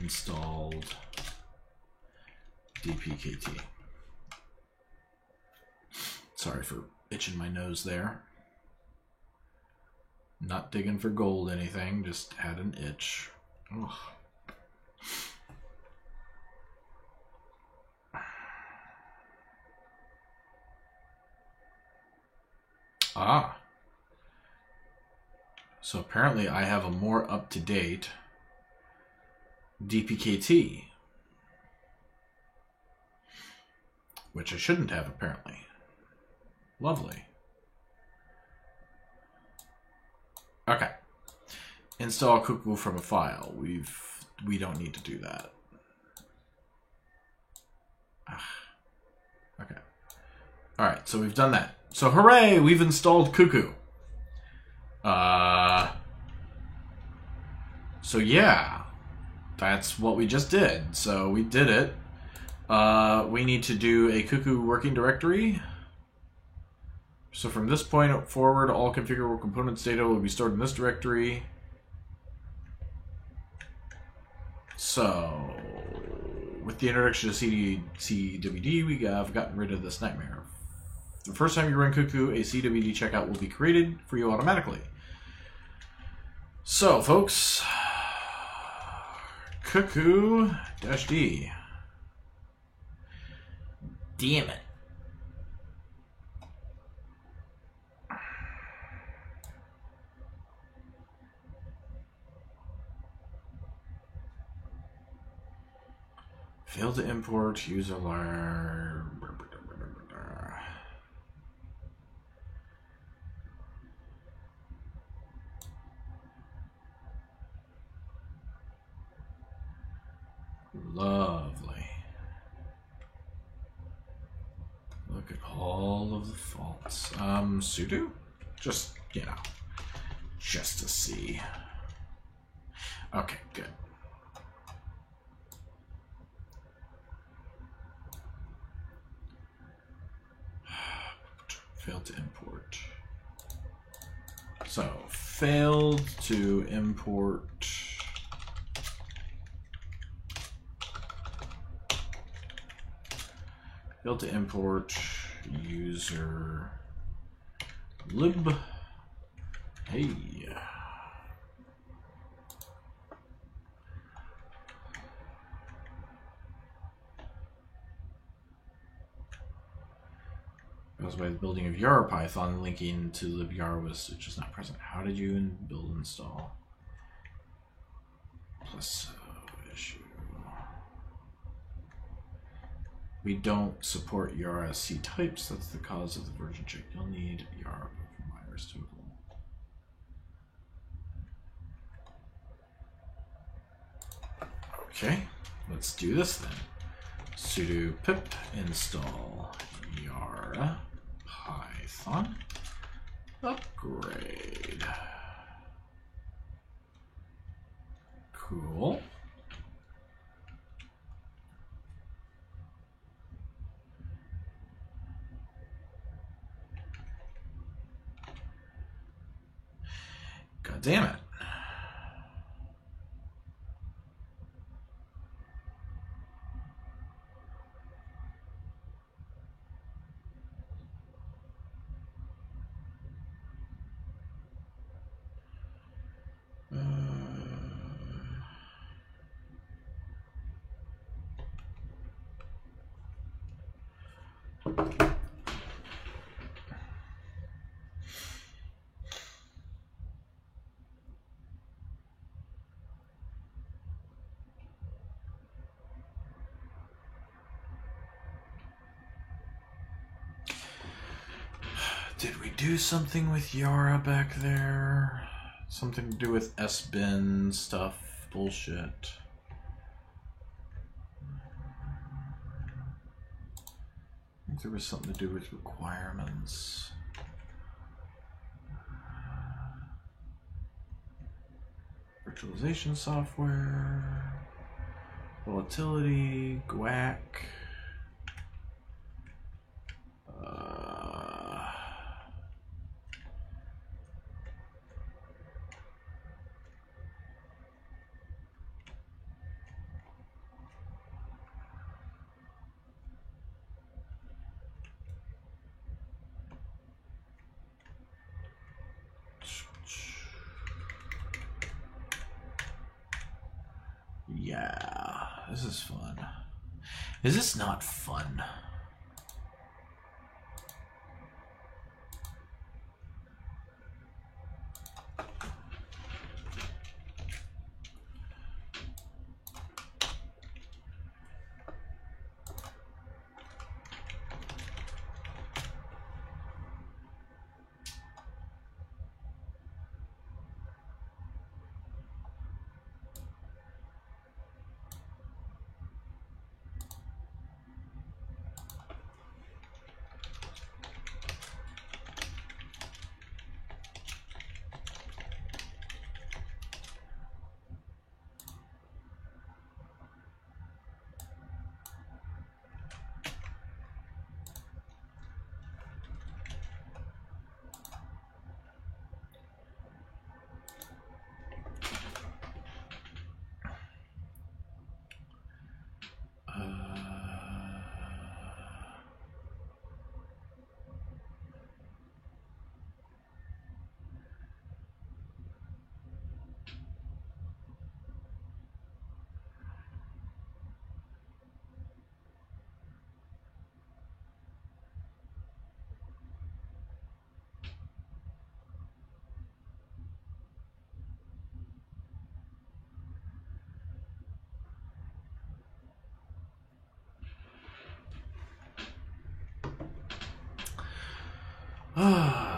installed dpkt. Sorry for itching my nose there. Not digging for gold anything, just had an itch. Ugh. Ah. So apparently I have a more up-to-date dpkt, which I shouldn't have apparently. Lovely. Okay. Install Cuckoo from a file. We don't need to do that. Okay. All right, so we've done that. So hooray, we've installed Cuckoo. So yeah, that's what we just did. So we did it. We need to do a Cuckoo working directory. So from this point forward, all configurable components data will be stored in this directory. So with the introduction of CWD, we have gotten rid of this nightmare. The first time you run Cuckoo, a CWD checkout will be created for you automatically. So, folks, Cuckoo-D. Damn it. Failed to import user lar. Lovely. Look at all of the faults. Sudo? Just, you know, just to see. Okay, good. Failed to import. So, failed to import. Failed to import user lib. Hey. Goes by the building of YaraPython, linking to libyara was just not present. How did you build install? Plus issue. We don't support YaraSC types. That's the cause of the version check. You'll need Yara virus total. Okay, let's do this then. Sudo pip install Yara Python upgrade. Cool. God damn it. Did we do something with Yara back there? Something to do with S-Bin stuff? Bullshit. I think there was something to do with requirements. Virtualization software. Volatility. GWAC. Yeah, this is fun. Is this not fun?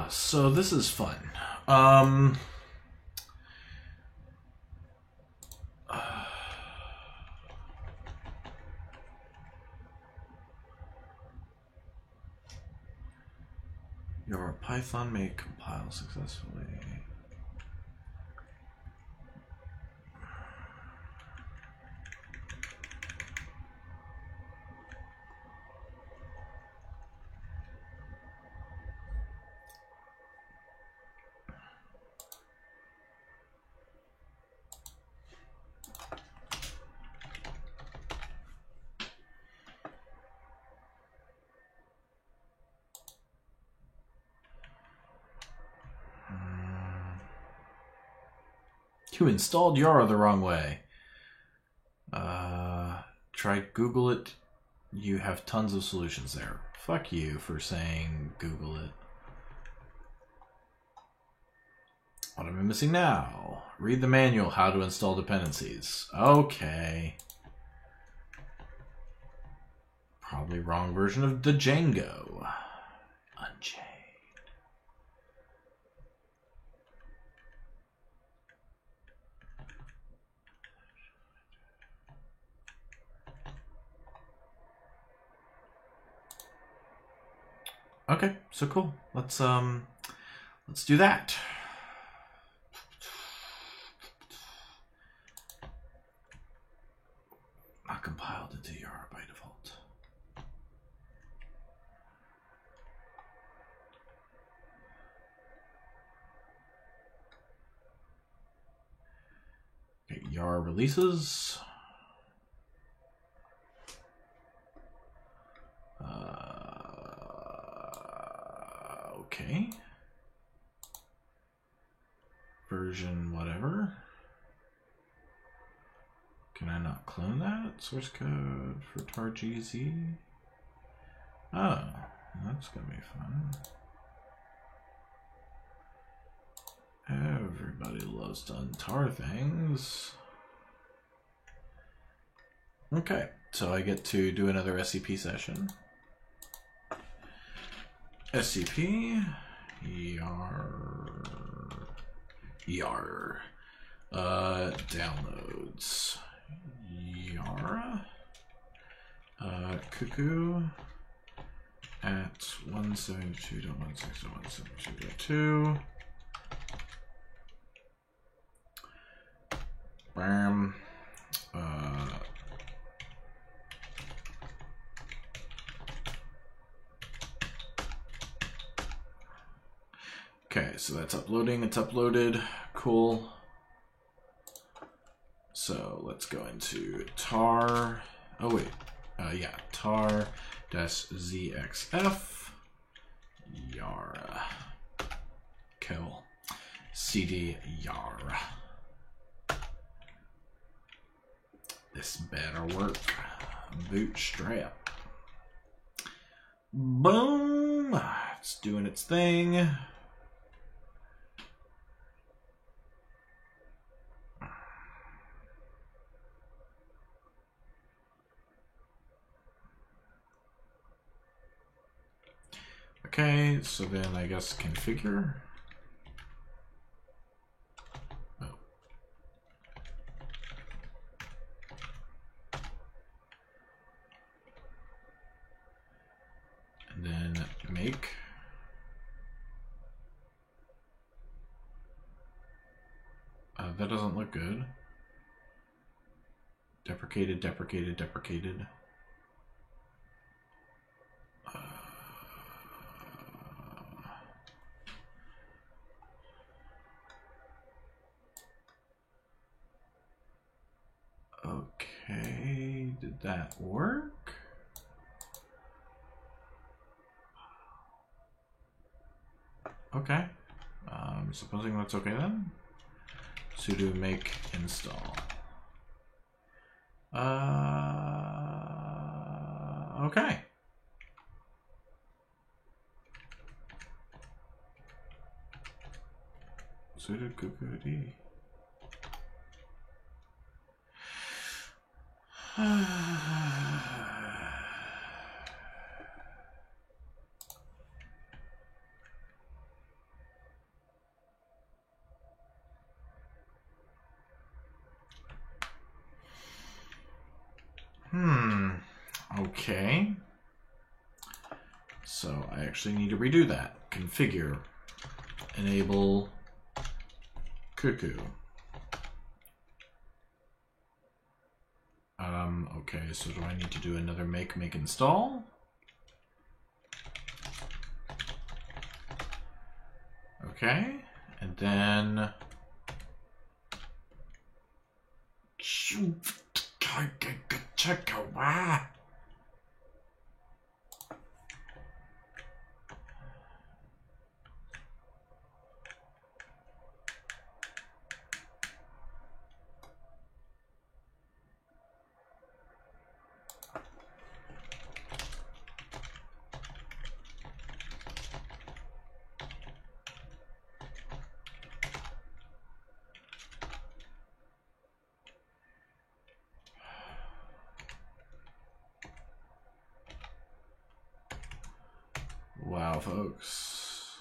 So this is fun. Your Python may compile successfully. You installed Yara the wrong way. Try Google it. You have tons of solutions there. Fuck you for saying Google it. What am I missing now? Read the manual, how to install dependencies. Okay. Probably wrong version of the Django. Unchained. Okay, so cool. Let's do that. Not compiled into Yara by default. Okay, Yara releases. Okay. Version whatever. Can I not clone that? Source code for tar GZ. Oh, that's gonna be fun. Everybody loves to untar things. Okay, so I get to do another SCP session. SCP, Yar, downloads, Yara, Cuckoo at 172.168.172.2. Bam. Okay, so that's uploading. It's uploaded. Cool. So let's go into tar. Oh wait, yeah, tar-zxf Yara. Cool. CD Yara. This better work. Bootstrap. Boom! It's doing its thing. Okay, so then I guess configure. Oh. And then make. That doesn't look good. Deprecated, deprecated, deprecated. Okay, did that work? Okay, supposing that's okay then. Sudo make install. Okay. Sudo cuckoo-d. Okay. So I actually need to redo that. Configure. Enable cuckoo. Okay, so do I need to do another make install? Okay, and then check out. Wow, folks.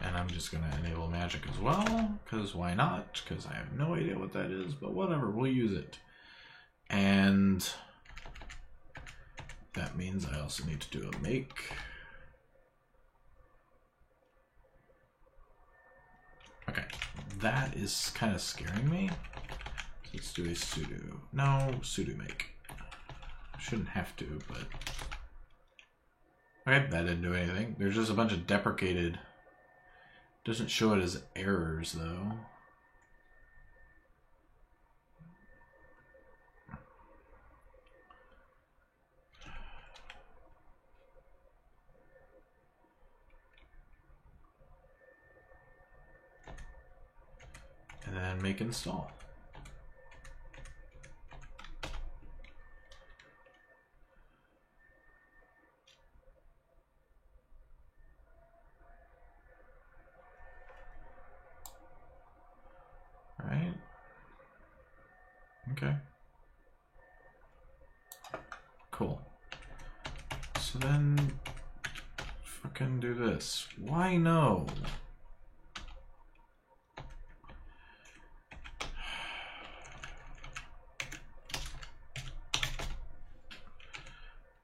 And I'm just going to enable magic as well, because why not? Because I have no idea what that is, but whatever, we'll use it. And that means I also need to do a make. Okay, that is kind of scaring me. So let's do a sudo. No, sudo make. Shouldn't have to, but... Okay, that didn't do anything. There's just a bunch of deprecated. Doesn't show it as errors, though. and make install. Right? Okay. Cool. So then, fucking do this. Why no?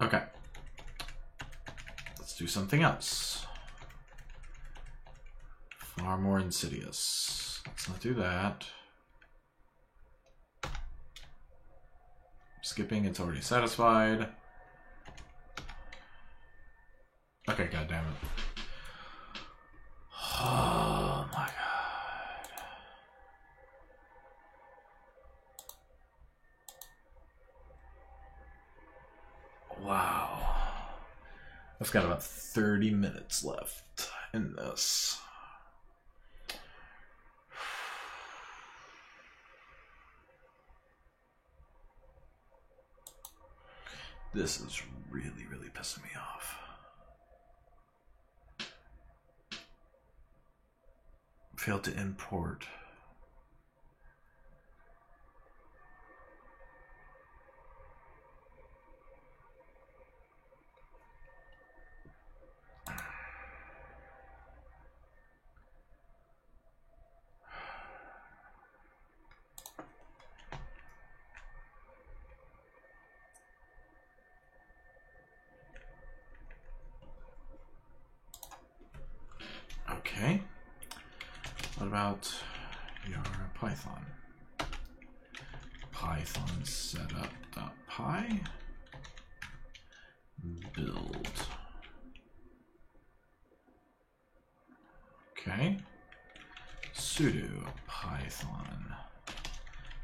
Okay. Let's do something else. Far more insidious. Let's not do that. Skipping, it's already satisfied. Okay, goddammit. Oh my god. Wow. I've got about 30 minutes left in this. This is really, really pissing me off. Failed to import. Okay. What about your Python? Python setup.py build. Okay. Sudo python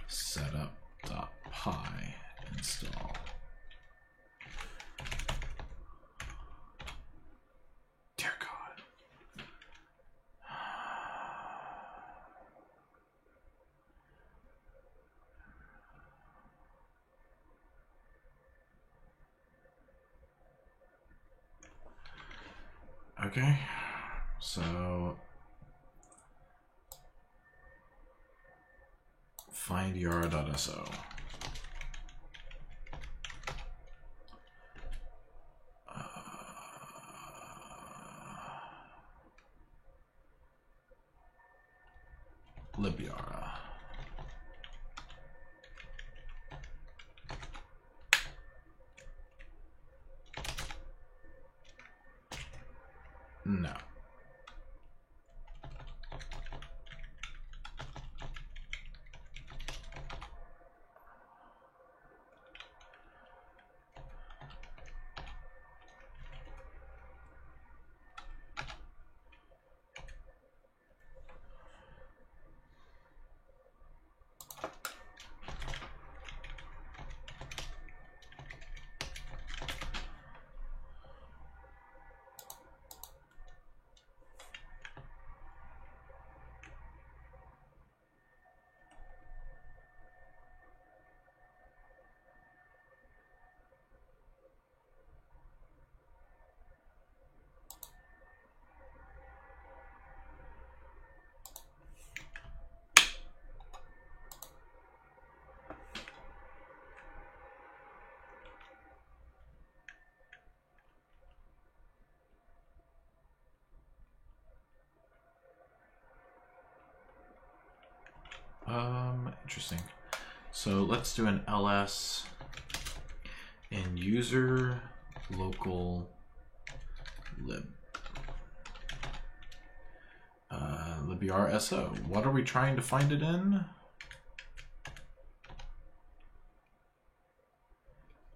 setup.py install. Dear God. Okay, so find yara.so. libyara. No. Interesting. So let's do an ls in user local lib. libyara.so. What are we trying to find it in?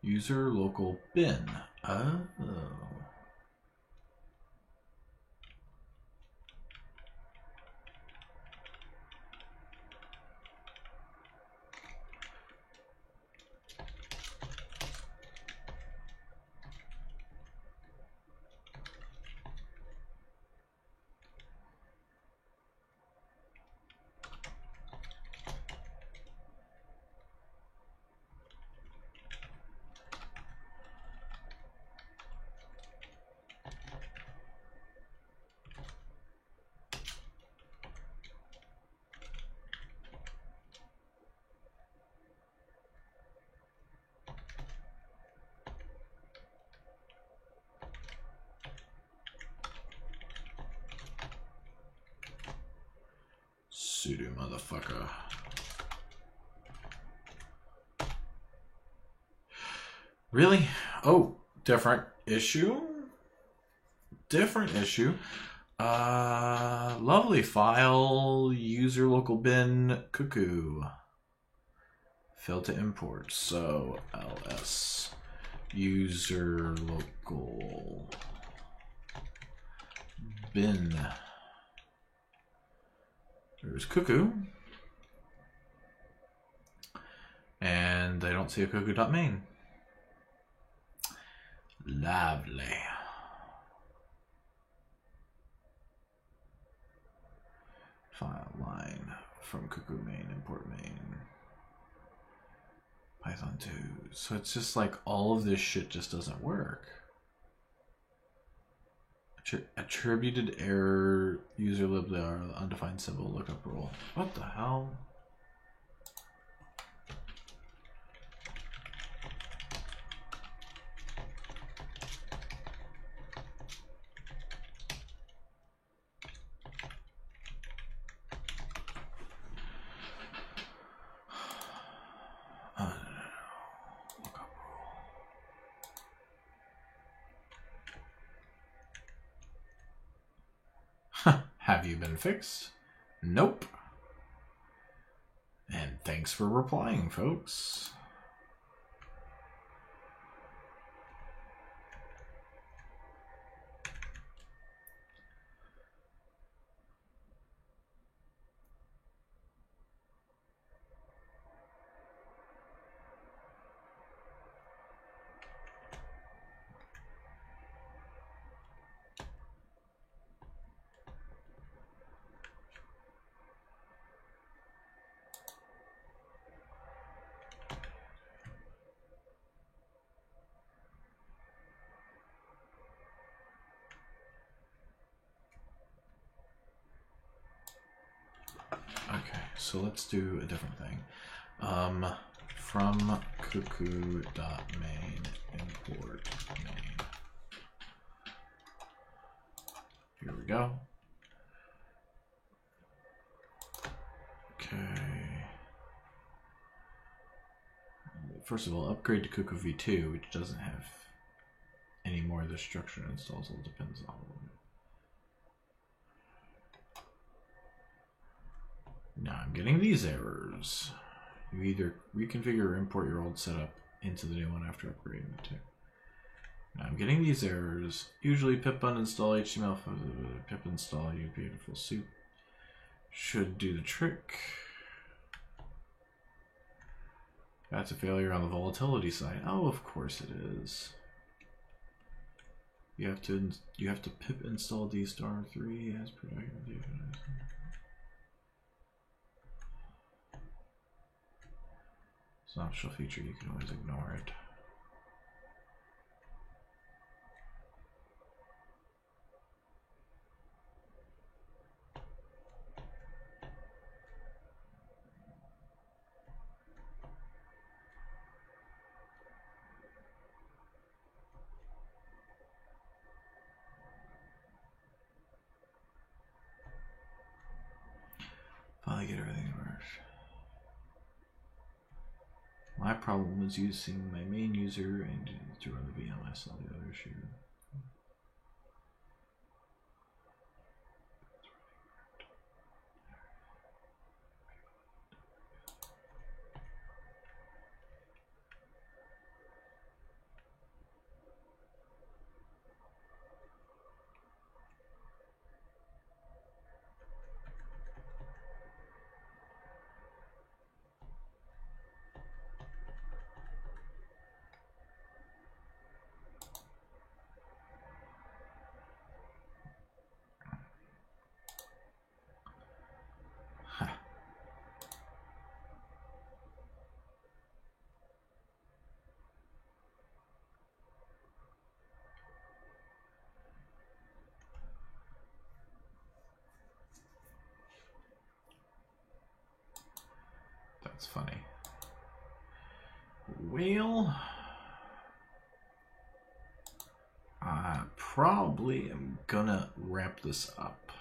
User local bin. Oh. Sudo motherfucker. Really? Oh, different issue? Different issue. Lovely file, user local bin, cuckoo. Failed to import, so ls user local bin. There's cuckoo. And I don't see a cuckoo.main. Lovely. File line from cuckoo main, import main. Python 2. So it's just like all of this shit just doesn't work. Attributed error, user lib, undefined symbol, lookup rule. What the hell? Have you been fixed? Nope. And thanks for replying, folks. Okay, so let's do a different thing. From cuckoo.main import main. Here we go. Okay. First of all, upgrade to Cuckoo v2, which doesn't have any more of the structure installed, so it depends on it. Now I'm getting these errors. You either reconfigure or import your old setup into the new one after upgrading it to. Now I'm getting these errors. Usually pip uninstall HTML, pip install you beautiful soup. Should do the trick. That's a failure on the volatility side. Oh, of course it is. You have to pip install dstar3 as per documentation. It's an optional feature, you can always ignore it. Finally get everything to work. My problem was using my main user and to run the VM. I saw the other issue. That's funny. Well, I probably am gonna wrap this up.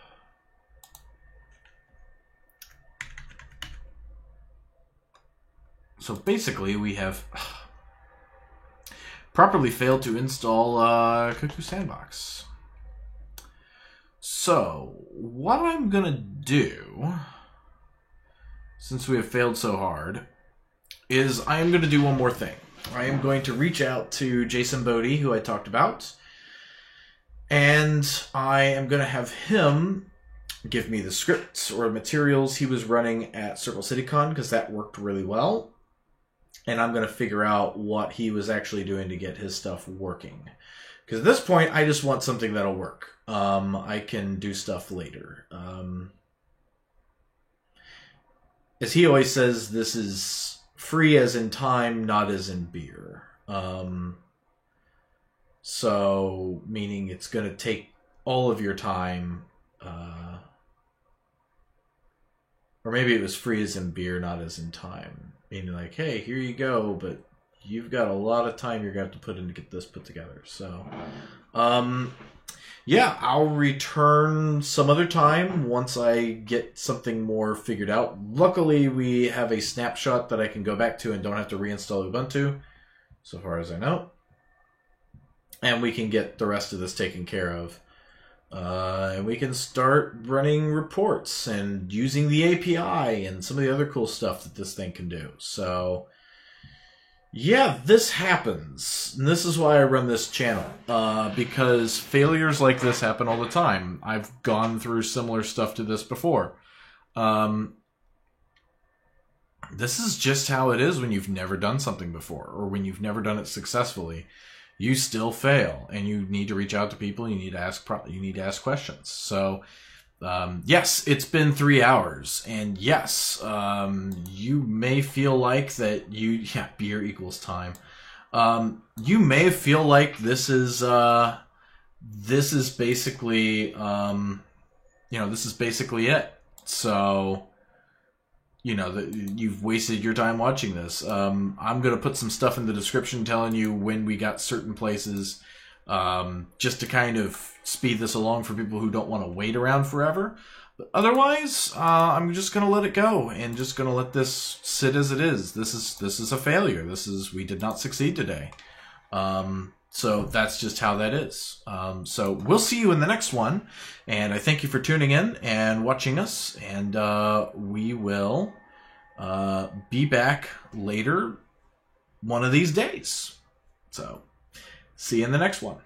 So basically, we have properly failed to install Cuckoo Sandbox. So, what I'm going to do, since we have failed so hard, is I am going to do one more thing. I am going to reach out to Jason Bodie, who I talked about, and I am going to have him give me the scripts or materials he was running at Circle City Con, because that worked really well. And I'm going to figure out what he was actually doing to get his stuff working. Because at this point, I just want something that'll work. I can do stuff later. As he always says, this is free as in time, not as in beer. So, meaning it's going to take all of your time. Or maybe it was free as in beer, not as in time. Meaning like, hey, here you go, but you've got a lot of time you're going to have to put in to get this put together. So, yeah, I'll return some other time once I get something more figured out. Luckily, we have a snapshot that I can go back to and don't have to reinstall Ubuntu, so far as I know. And we can get the rest of this taken care of. And we can start running reports and using the API and some of the other cool stuff that this thing can do. So, yeah, this happens. And this is why I run this channel. Because failures like this happen all the time. I've gone through similar stuff to this before. This is just how it is when you've never done something before, or when you've never done it successfully. You still fail, and you need to reach out to people. You need to ask. You need to ask questions. So, yes, it's been 3 hours, and yes, you may feel like that. Beer equals time. You may feel like this is basically this is basically it. So, you've wasted your time watching this. I'm going to put some stuff in the description telling you when we got certain places, just to kind of speed this along for people who don't want to wait around forever. But otherwise, I'm just going to let it go and just going to let this sit as it is. This is a failure. We did not succeed today. So that's just how that is. So we'll see you in the next one. And I thank you for tuning in and watching us. And we will be back later one of these days. So see you in the next one.